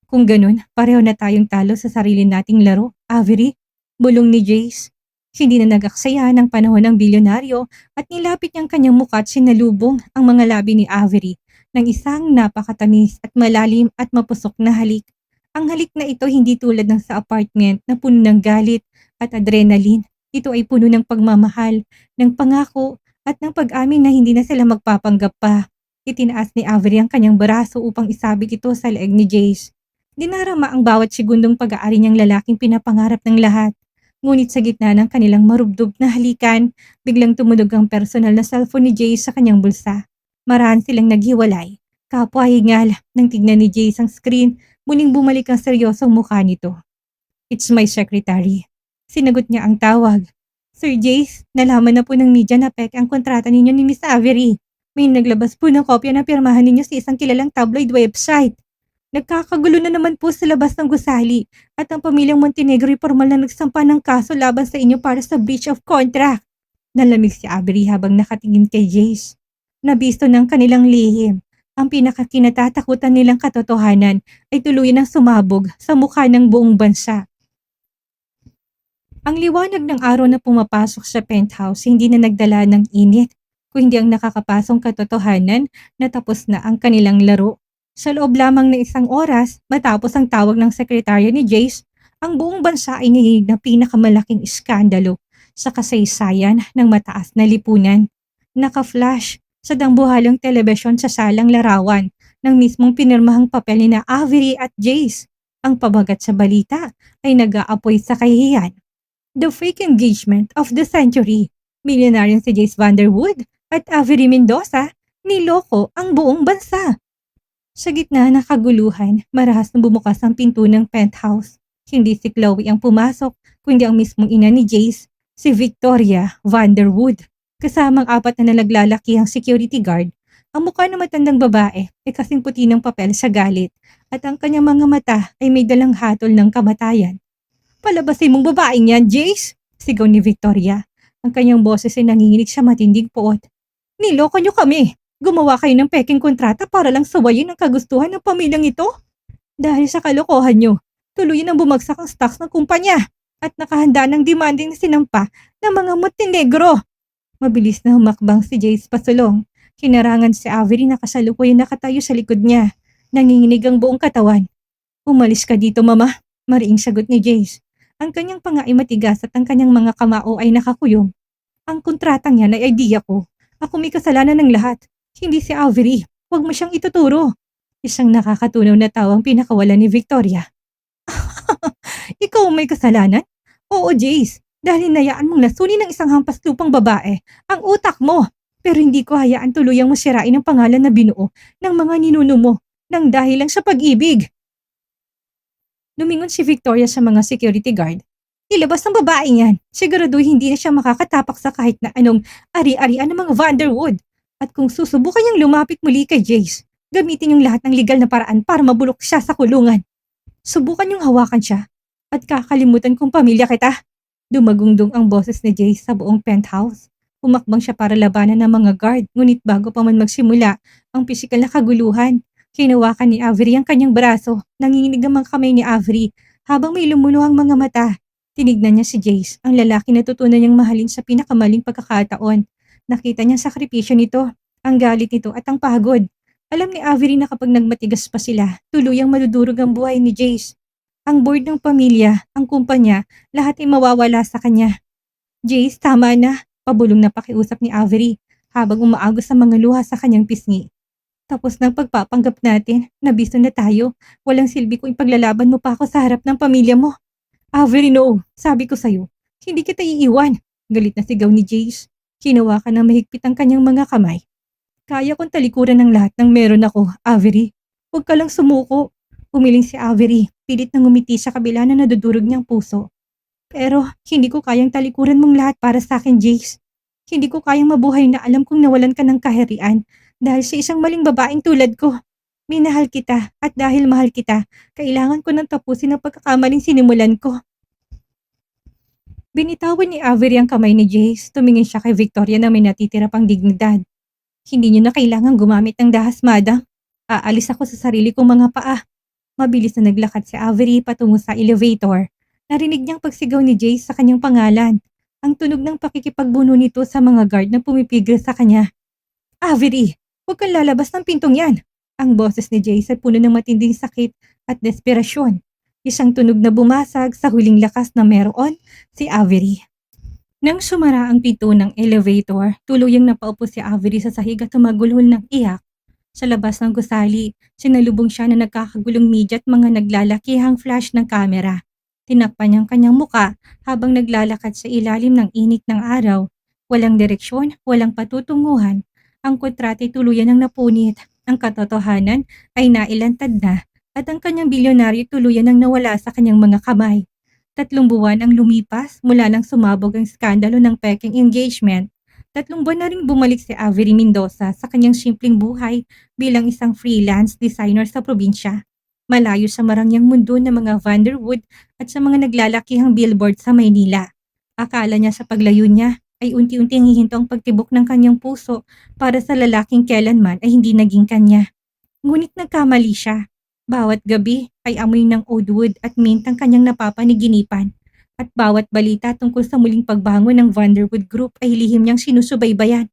Kung ganun, pareho na tayong talo sa sarili nating laro, Avery. Bulong ni Jace. Hindi na nag-aksaya ng panahon ng bilyonaryo at nilapit niyang kanyang mukha at sinalubong ang mga labi ni Avery ng isang napakatamis at malalim at mapusok na halik. Ang halik na ito hindi tulad ng sa apartment na puno ng galit at adrenaline. Ito ay puno ng pagmamahal, ng pangako at ng pag-amin na hindi na sila magpapanggap pa. Itinaas ni Avery ang kanyang braso upang isabit ito sa leeg ni Jace. Dinarama ang bawat segundong pag-aari niyang lalaking pinapangarap ng lahat. Ngunit sa gitna ng kanilang marubdob na halikan, biglang tumunog ang personal na cellphone ni Jace sa kanyang bulsa. Marahan silang naghiwalay. Kapwa hingal nang tignan ni Jace ang screen, muling bumalik ang seryosong mukha nito. It's my secretary. Sinagot niya ang tawag. Sir Jace, nalaman na po ng media na peke ang kontrata ninyo ni Miss Avery. May naglabas po ng kopya na pirmahan ninyo sa isang kilalang tabloid website. Nagkakagulo na naman po sa labas ng gusali at ang pamilyang Montenegro ay formal na nagsampa ng kaso laban sa inyo para sa breach of contract. Nalamig si Avery habang nakatingin kay Jace. Nabisto ng kanilang lihim. Ang pinakakinatatakutan nilang katotohanan ay tuluyan ng sumabog sa mukha ng buong bansa. Ang liwanag ng araw na pumapasok sa penthouse hindi na nagdala ng init, kundi ang nakakapasong katotohanan na tapos na ang kanilang laro. Sa loob lamang ng isang oras, matapos ang tawag ng sekretaryo ni Jace, ang buong bansa ay nanginig na pinakamalaking iskandalo sa kasaysayan ng mataas na lipunan. Naka-flash sa dangbuhalang telebisyon sa salang larawan ng mismong pinirmahang papel ni na Avery at Jace. Ang pabagat sa balita ay nag-aapoy sa kahihiyan. The fake engagement of the century. Milyonaryo si Jace Vanderwood at Avery Mendoza niloko ang buong bansa. Sa gitna ng kaguluhan, marahas na bumukas ang pinto ng penthouse. Hindi si Chloe ang pumasok, kundi ang mismong ina ni Jace, si Victoria Vanderwood. Kasamang 4 na naglalakihang security guard, ang mukha ng matandang babae ay kasing puti ng papel sa galit at ang kanyang mga mata ay may dalang hatol ng kamatayan. Palabasin mong babaeng yan, Jace! Sigaw ni Victoria. Ang kanyang boses ay nanginginig sa matinding puot. Niloko niyo kami! Gumawa kayo ng peking kontrata para lang sawayin ang kagustuhan ng pamilyang ito? Dahil sa kalokohan nyo, tuluyan ang bumagsak ang stocks ng kumpanya at nakahanda ng demanding na sinampa ng mga Montenegro. Mabilis na humakbang si Jace pasulong. Kinarangan si Avery na kasalukuyan nakatayo sa likod niya. Nanginginig ang buong katawan. Umalis ka dito, mama, mariing sagot ni Jace. Ang kanyang panga ay matigas at ang kanyang mga kamao ay nakakuyom. Ang kontratang yan ay idea ko. Ako may kasalanan ng lahat. Hindi si Avery. Huwag mo siyang ituturo. Isang nakakatunaw na tawang pinakawalan ni Victoria. Ikaw ang may kasalanan? Oo, Jace. Dahil hinayaan mong lasuni ng isang hampas lupang babae ang utak mo. Pero hindi ko hayaan tuluyang masirain ang pangalan na binuo ng mga ninuno mo nang dahil lang sa pag-ibig. Lumingon si Victoria sa mga security guard. Ilabas ang babaeng yan. Siguraduhin hindi na siya makakatapak sa kahit na anong ari-arian ng mga Vanderwood. At kung susubukan niyang lumapit muli kay Jace, gamitin yung lahat ng legal na paraan para mabulok siya sa kulungan. Subukan niyong hawakan siya at kakalimutan kong pamilya kita. Dumagungdong ang boses ni Jace sa buong penthouse. Umakbang siya para labanan ng mga guard, ngunit bago pa man magsimula ang pisikal na kaguluhan, hinawakan ni Avery ang kanyang braso. Nanginginig ang mga kamay ni Avery habang may lumuluhang mga mata. Tinignan niya si Jace, ang lalaki na tutunan niyang mahalin sa pinakamaling pagkakataon. Nakita niya ang sakripisyo nito, ang galit nito at ang pagod. Alam ni Avery na kapag nagmatigas pa sila, tuluyang madudurog ang buhay ni Jace. Ang board ng pamilya, ang kumpanya, lahat ay mawawala sa kanya. Jace, tama na. Pabulong na pakiusap ni Avery habang umaagos sa mga luha sa kanyang pisngi. Tapos ng pagpapanggap natin, nabisto na tayo. Walang silbi kung ipaglalaban mo pa ako sa harap ng pamilya mo. Avery, no. Sabi ko sa'yo, hindi kita iiwan. Galit na sigaw ni Jace. Hinawakan ng mahigpit ang kanyang mga kamay. Kaya kong talikuran ng lahat ng meron ako, Avery. Huwag ka lang sumuko. Umiling si Avery, pilit na ngumiti sa kabila na nadudurog niyang puso. Pero hindi ko kayang talikuran mong lahat para sa akin, Jace. Hindi ko kayang mabuhay na alam kong nawalan ka ng kaharian dahil sa isang maling babaeng tulad ko. Minahal kita at dahil mahal kita, kailangan ko nang tapusin ang pagkakamaling sinimulan ko. Binitawan ni Avery ang kamay ni Jace, tumingin siya kay Victoria na may natitira pang dignidad. Hindi niyo na kailangang gumamit ng dahas, madam. Aalis ako sa sarili kong mga paa. Mabilis na naglakad si Avery patungo sa elevator. Narinig niyang pagsigaw ni Jace sa kanyang pangalan. Ang tunog ng pakikipagbuno nito sa mga guard na pumipigil sa kanya. Avery, huwag kang lalabas ng pintong yan. Ang boses ni Jace ay puno ng matinding sakit at desperasyon. Isang tunog na bumasag sa huling lakas na meron si Avery. Nang sumara ang pinto ng elevator, tuluyang napaupo si Avery sa sahig at tumagulhol ng iyak. Sa labas ng gusali, sinalubong siya na nagkakagulong media at mga naglalakihang flash ng kamera. Tinakpan niyang kanyang muka habang naglalakad sa ilalim ng init ng araw. Walang direksyon, walang patutunguhan. Ang kontrata ay tuluyan ng napunit. Ang katotohanan ay nailantad na at ang kanyang bilyonaryo tuluyan ng nawala sa kanyang mga kamay. 3 buwan ang lumipas mula nang sumabog ang skandalo ng peking engagement. 3 buwan na ring bumalik si Avery Mendoza sa kanyang simpleng buhay bilang isang freelance designer sa probinsya. Malayo sa marangyang mundo ng mga Vanderwood at sa mga naglalakihang billboard sa Maynila. Akala niya sa paglayo niya ay unti-unti ang hihinto ang pagtibok ng kanyang puso para sa lalaking kailanman ay hindi naging kanya. Ngunit nagkamali siya. Bawat gabi ay amoy ng oud wood at mint ang kanyang napapaniginipan. At bawat balita tungkol sa muling pagbangon ng Vanderwood Group ay lihim niyang sinusubaybayan.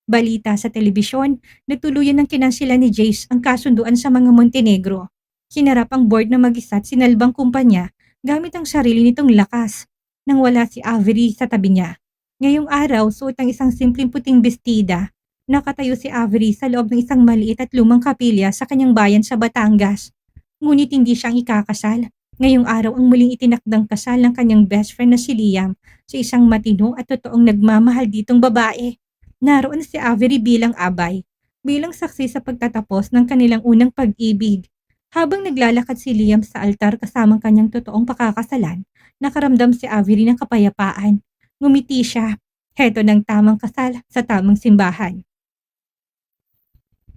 Balita sa telebisyon na tuluyan ng kinansila ni Jace ang kasunduan sa mga Montenegro. Hinarap ang board na mag-isa at sinalbang kumpanya gamit ang sarili nitong lakas nang wala si Avery sa tabi niya. Ngayong araw, suot ang isang simpleng puting bestida. Nakatayo si Avery sa loob ng isang maliit at lumang kapilya sa kanyang bayan sa Batangas. Ngunit hindi siyang ikakasal. Ngayong araw ang muling itinakdang kasal ng kanyang best friend na si Liam sa isang matino at totoong nagmamahal ditong babae. Naroon si Avery bilang abay, bilang saksi sa pagtatapos ng kanilang unang pag-ibig. Habang naglalakad si Liam sa altar kasamang kanyang totoong pakakasalan, nakaramdam si Avery ng kapayapaan. Ngumiti siya. Heto ng tamang kasal sa tamang simbahan.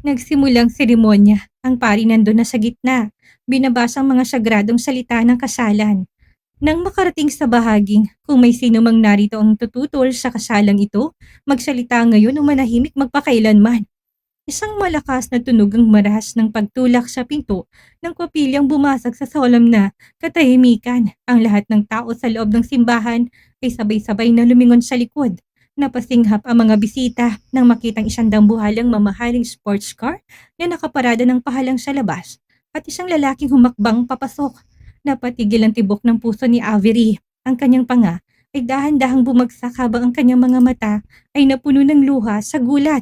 Nagsimulang seremonya. Ang pari nandun na sa gitna. Binabasa ang mga sagradong salita ng kasalan. Nang makarating sa bahaging, kung may sino mang narito ang tututol sa kasalang ito, magsalita ngayon o manahimik magpakailanman. Isang malakas na tunog ang marahas ng pagtulak sa pinto ng kapilyang bumasag sa solemn na katahimikan. Ang lahat ng tao sa loob ng simbahan ay sabay-sabay na lumingon sa likod. Napasinghap ang mga bisita nang makitang isang dambuhalang mamahaling sports car na nakaparada ng pahalang sa labas at isang lalaking humakbang papasok. Napatigil ang tibok ng puso ni Avery. Ang kanyang panga ay dahan-dahang bumagsak habang ang kanyang mga mata ay napuno ng luha sa gulat.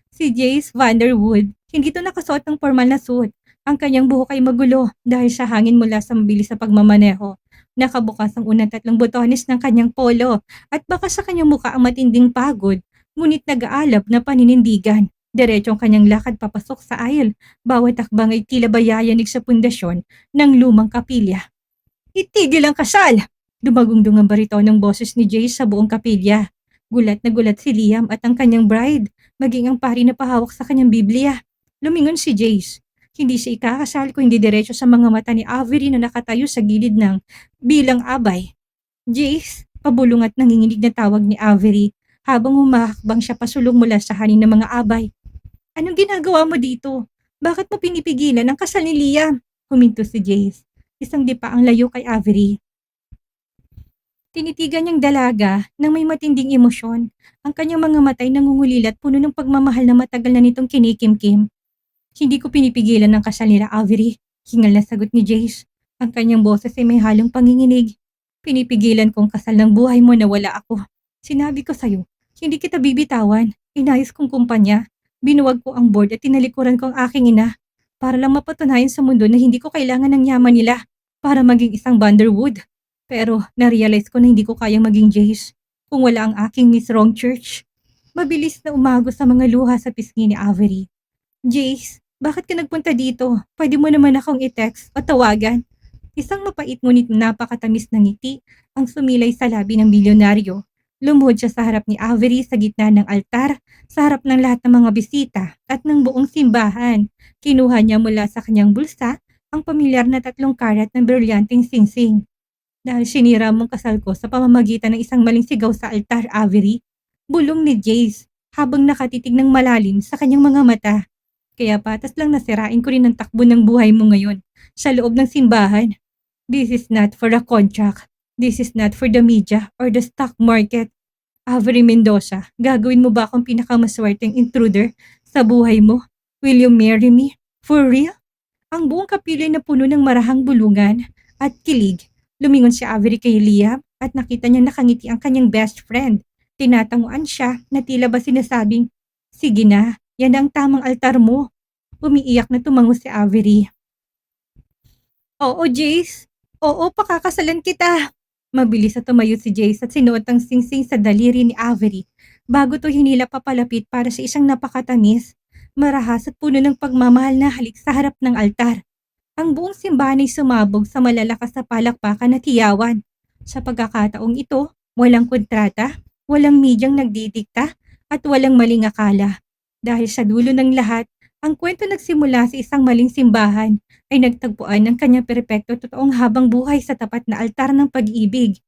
Si Jace Vanderwood, hindi to nakasuot ng formal na suit. Ang kanyang buhok ay magulo dahil sa hangin mula sa mabilis sa pagmamaneho. Nakabukas ang unang tatlong botones ng kanyang polo at baka sa kanyang mukha ang matinding pagod, ngunit nag-aalab na paninindigan. Diretso ang kanyang lakad papasok sa aisle. Bawat takbang ay tila bayayanig sa pundasyon ng lumang kapilya. Itigil ang kasal! Dumagundong ang bariton ng boses ni Jace sa buong kapilya. Gulat na gulat si Liam at ang kanyang bride, maging ang pari na pahawak sa kanyang Biblia. Lumingon si Jace. Hindi siya ikakasal kung hindi diretso sa mga mata ni Avery na nakatayo sa gilid ng bilang abay. Jace, pabulong at nanginginig na tawag ni Avery habang humakbang siya pasulong mula sa hanin ng mga abay. Anong ginagawa mo dito? Bakit mo pinipigilan ang kasal ni Liam? Huminto si Jace. Isang dipa ang layo kay Avery. Tinitigan niyang dalaga ng may matinding emosyon. Ang kanyang mga matay nangungulilat puno ng pagmamahal na matagal na nitong kinikimkim. Hindi ko pinipigilan ang kasal nila, Avery. Hingal na sagot ni Jace. Ang kanyang boses ay may halong panginginig. Pinipigilan kong kasal ng buhay mo na wala ako. Sinabi ko sa'yo, hindi kita bibitawan. Inayos kong kumpanya. Binuwag ko ang board at tinalikuran ko ang aking ina. Para lang mapatunayan sa mundo na hindi ko kailangan ng yaman nila para maging isang Vanderwood. Pero na-realize ko na hindi ko kayang maging Jace kung wala ang aking Miss Wrong Church. Mabilis na umago sa mga luha sa pisngi ni Avery. Jace, bakit ka nagpunta dito? Pwede mo naman akong i-text o tawagan. Isang mapait ngunit napakatamis na ngiti ang sumilay sa labi ng milyonaryo. Lumuhod siya sa harap ni Avery sa gitna ng altar, sa harap ng lahat ng mga bisita at ng buong simbahan. Kinuha niya mula sa kanyang bulsa ang pamilyar na 3 karat ng brilyanteng singsing. Dahil sinira mong kasal ko sa pamamagitan ng isang maling sigaw sa altar, Avery, bulong ni Jace habang nakatitig ng malalim sa kanyang mga mata. Kaya patas lang nasirain ko rin ang takbo ng buhay mo ngayon sa loob ng simbahan. This is not for a contract. This is not for the media or the stock market. Avery Mendoza, gagawin mo ba akong pinakamaswerteng intruder sa buhay mo? Will you marry me? For real? Ang buong kapilya na puno ng marahang bulungan at kilig. Lumingon si Avery kay Liam at nakita niya nakangiti ang kanyang best friend. Tinatanguan siya na tila ba sinasabing, sige na, yan ang tamang altar mo. Umiiyak na tumango si Avery. Oo, Jace. Oo, pakakasalan kita. Mabilis na tumayo si Jace at sinuot ang singsing sa daliri ni Avery bago to hinila papalapit para sa isang napakatamis, marahas at puno ng pagmamahal na halik sa harap ng altar. Ang buong simbahan ay sumabog sa malalakas na palakpakan at hiyawan. Sa pagkakataong ito, walang kontrata, walang medyang nagdidikta, at walang maling akala. Dahil sa dulo ng lahat, ang kwento nagsimula sa isang maling simbahan ay nagtagpuan ng kanyang perpekto totoong habang buhay sa tapat na altar ng pag-ibig.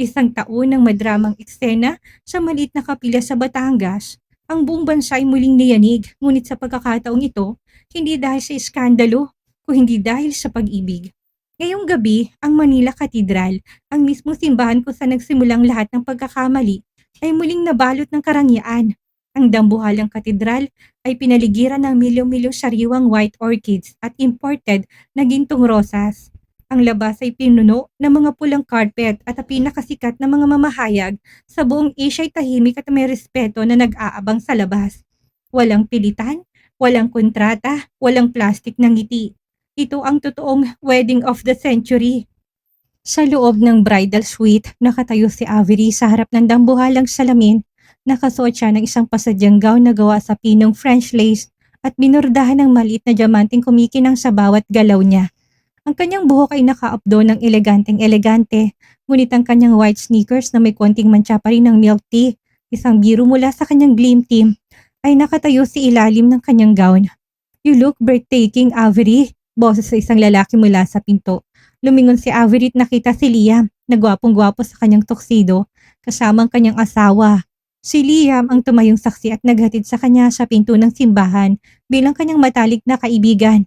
Isang taon ng madramang eksena sa maliit na kapilya sa Batangas. Ang buong bansa ay muling niyanig, ngunit sa pagkakataong ito, hindi dahil sa iskandalo, kung hindi dahil sa pag-ibig. Ngayong gabi, ang Manila Cathedral, ang mismong simbahan kung saan nagsimulang lahat ng pagkakamali, ay muling nabalot ng karangyaan. Ang dambuhalang katedral ay pinaligiran ng milyong-milyong sariwang white orchids at imported na gintong rosas. Ang labas ay pinuno ng mga pulang carpet at ang pinakasikat na mga mamahayag sa buong Asia ay tahimik at may respeto na nag-aabang sa labas. Walang pilitan, walang kontrata, walang plastik na ngiti. Ito ang totoong wedding of the century. Sa loob ng bridal suite, nakatayo si Avery sa harap ng dambuhalang salamin. Nakasuot siya ng isang pasadyang gown na gawa sa pinong French lace at binordahan ng maliit na diamanteng kumikinang sa bawat galaw niya. Ang kanyang buhok ay nakaapdo ng eleganteng-elegante, ngunit ang kanyang white sneakers na may konting mantsa pa rin ng milk tea, isang biro mula sa kanyang gleam team, ay nakatayo sa ilalim ng kanyang gown. You look breathtaking, Avery. Boses sa isang lalaki mula sa pinto. Lumingon si Avery at nakita si Liam na gwapong-gwapo sa kanyang tuxedo kasama ang kanyang asawa. Si Liam ang tumayong saksi at naghatid sa kanya sa pinto ng simbahan bilang kanyang matalik na kaibigan.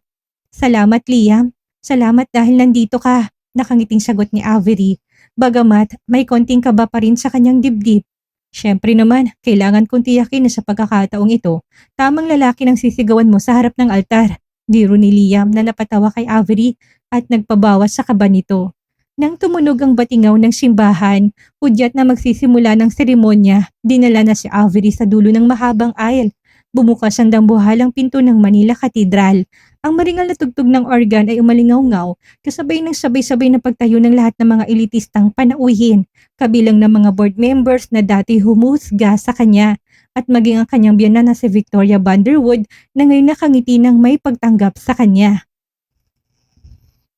Salamat, Liam. Salamat dahil nandito ka, nakangiting sagot ni Avery. Bagamat may konting kaba pa rin sa kanyang dibdib. Siyempre naman, kailangan kong tiyakin na sa pagkakataong ito, tamang lalaki ng sisigawan mo sa harap ng altar. Biro ni Liam na napatawa kay Avery at nagpabawas sa kaba nito. Nang tumunog ang batingaw ng simbahan, hudyat na magsisimula ng seremonya, dinala na si Avery sa dulo ng mahabang aisle Bumukas ang dambuhalang pinto ng Manila Cathedral. Ang maringal na tugtog ng organ ay umalingaw-ngaw kasabay ng sabay-sabay na pagtayo ng lahat ng mga elitistang panauhin, kabilang ng mga board members na dati humusga sa kanya at maging ang kanyang biyana na si Victoria Vanderwood na ngayon nakangiti ng may pagtanggap sa kanya.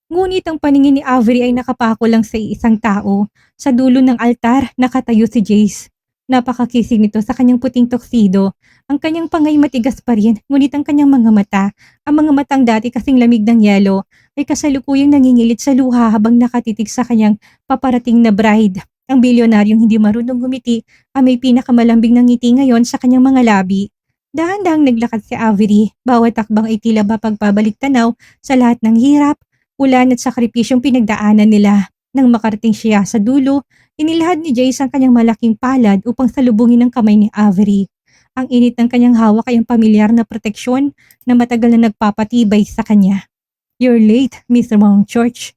Ngunit ang paningin ni Avery ay nakapako lang sa isang tao. Sa dulo ng altar, nakatayo si Jace. Napakakisig nito sa kanyang puting tuxedo. Ang kanyang pangay matigas pa rin, ngunit ang kanyang mga mata, ang mga matang dati kasing lamig ng yelo, ay kasalukuyang nangingilit sa luha habang nakatitig sa kanyang paparating na bride. Ang bilyonaryong hindi marunong gumiti ay may pinakamalambing ng ngiti ngayon sa kanyang mga labi. Dahan-dahang naglakad si Avery, bawat takbang ay tila ba pagpabalik tanaw sa lahat ng hirap, ulan at sakripisyong pinagdaanan nila. Nang makarating siya sa dulo, inilahad ni Jace ang kanyang malaking palad upang salubungin ang kamay ni Avery. Ang init ng kanyang hawak ay ang pamilyar na proteksyon na matagal na nagpapatibay sa kanya. "You're late, Mr. Mountchurch."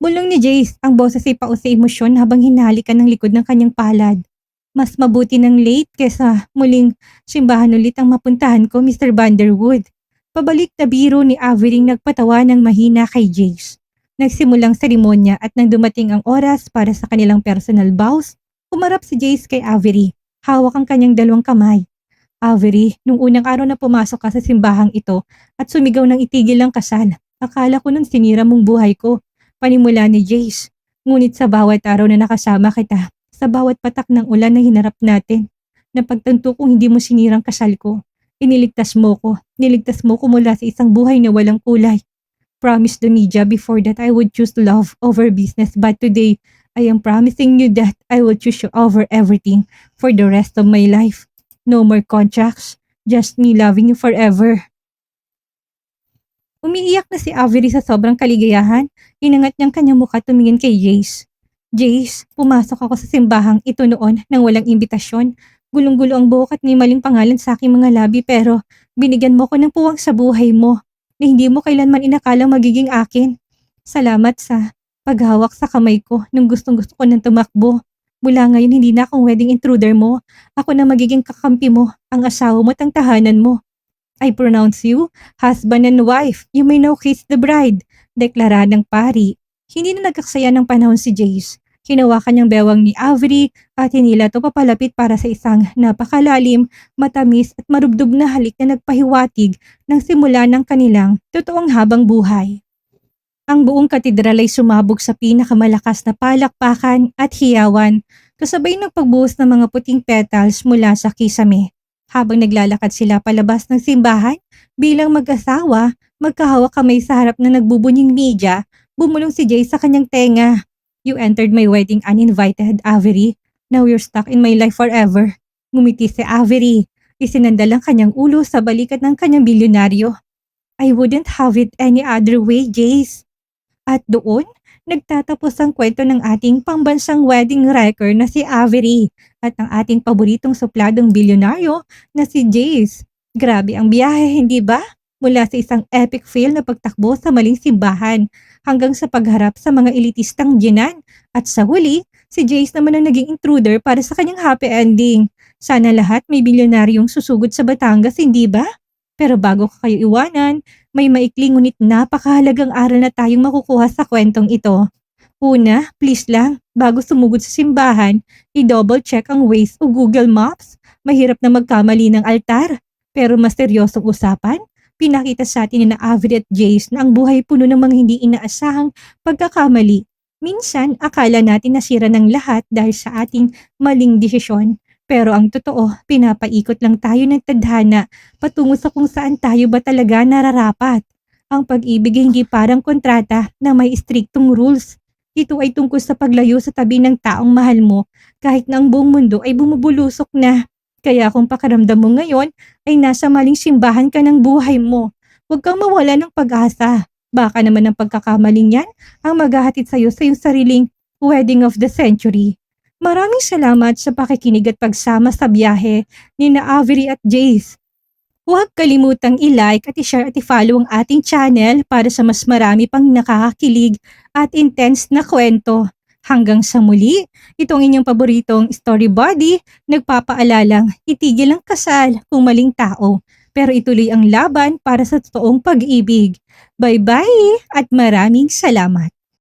Bulong ni Jace, ang boses ay paus sa emosyon habang hinalikan ng likod ng kanyang palad. "Mas mabuti ng late kesa muling simbahan ulit ang mapuntahan ko, Mr. Vanderwood." Pabalik na biro ni Avery nagpatawa ng mahina kay Jace. Nagsimulang seremonya at nang dumating ang oras para sa kanilang personal vows, humarap si Jace kay Avery. Hawak ang kanyang dalawang kamay. "Avery, nung unang araw na pumasok ka sa simbahang ito at sumigaw ng itigil ang kasal, akala ko nun sinira mong buhay ko." Panimula ni Jace. "Ngunit sa bawat araw na nakasama kita, sa bawat patak ng ulan na hinarap natin, napagtanto kong hindi mo sinirang kasal ko. Iniligtas mo ko. Niligtas mo ko mula sa isang buhay na walang kulay. Promise the media before that I would choose love over business, but today, I am promising you that I will choose you over everything for the rest of my life. No more contracts, just me loving you forever." Umiiyak na si Avery sa sobrang kaligayahan. Inangat niyang kanyang mukha tumingin kay Jace. "Jace, pumasok ako sa simbahang ito noon nang walang imbitasyon. Gulong-gulo ang buhok at may maling pangalan sa aking mga labi, pero binigyan mo ko ng puwang sa buhay mo na hindi mo kailanman inakalang magiging akin. Salamat sa paghawak sa kamay ko nung gustong-gusto ko nang tumakbo. Mula ngayon hindi na akong wedding intruder mo. Ako na magiging kakampi mo, ang asawa mo at ang tahanan mo. I pronounce you husband and wife. You may now kiss the bride." Deklara ng pari. Hindi na nagkaksaya ng panahon si Jace. Hinawakan niyang bewang ni Avery at hinila ito papalapit para sa isang napakalalim, matamis at marubdob na halik na nagpahiwatig ng simula ng kanilang totoong habang buhay. Ang buong katedral ay sumabog sa pinakamalakas na palakpakan at hiyawan, kasabay ng pagbuhos ng mga puting petals mula sa kisame. Habang naglalakad sila palabas ng simbahan, bilang mag-asawa, magkahawak kamay sa harap na nagbubunying media, bumulong si Jay sa kanyang tenga. "You entered my wedding uninvited, Avery. Now you're stuck in my life forever." Ngumiti si Avery. Isinandal ang kanyang ulo sa balikat ng kanyang bilyonaryo. "I wouldn't have it any other way, Jace." At doon, nagtatapos ang kwento ng ating pambansang wedding wrecker na si Avery at ang ating paboritong supladong bilyonaryo na si Jace. Grabe ang biyahe, hindi ba? Mula sa isang epic fail na pagtakbo sa maling simbahan hanggang sa pagharap sa mga elitistang biyenan. At sa huli, si Jace naman ang naging intruder para sa kanyang happy ending. Sana lahat may bilyonaryong susugod sa Batangas, hindi ba? Pero bago ko kayo iwanan, may maikling ngunit napakahalagang aral na tayong makukuha sa kwentong ito. Una, please lang, bago sumugod sa simbahan, i-double check ang Waze o Google Maps. Mahirap na magkamali ng altar. Pero mas seryosong usapan, pinakita sa atin ni na Avery at Jace na ang buhay puno ng mga hindi inaasahang pagkakamali. Minsan, akala natin nasira ng lahat dahil sa ating maling desisyon. Pero ang totoo, pinapaikot lang tayo ng tadhana patungo sa kung saan tayo ba talaga nararapat. Ang pag-ibig ay hindi parang kontrata na may striktong rules. Ito ay tungkol sa paglayo sa tabi ng taong mahal mo kahit na ang buong mundo ay bumubulusok na. Kaya kung pakiramdam mo ngayon ay nasa maling simbahan ka ng buhay mo, huwag kang mawala ng pag-asa. Baka naman ang pagkakamaling yan ang maghahatid sa iyong sariling wedding of the century. Maraming salamat sa pakikinig at pagsama sa biyahe ni na Avery at Jace. Huwag kalimutang i-like at i-share at i-follow ang ating channel para sa mas marami pang nakakakilig at intense na kwento. Hanggang sa muli, itong inyong paboritong story body, nagpapaalalang itigil ang kasal kung maling tao, pero ituloy ang laban para sa totoong pag-ibig. Bye-bye at maraming salamat.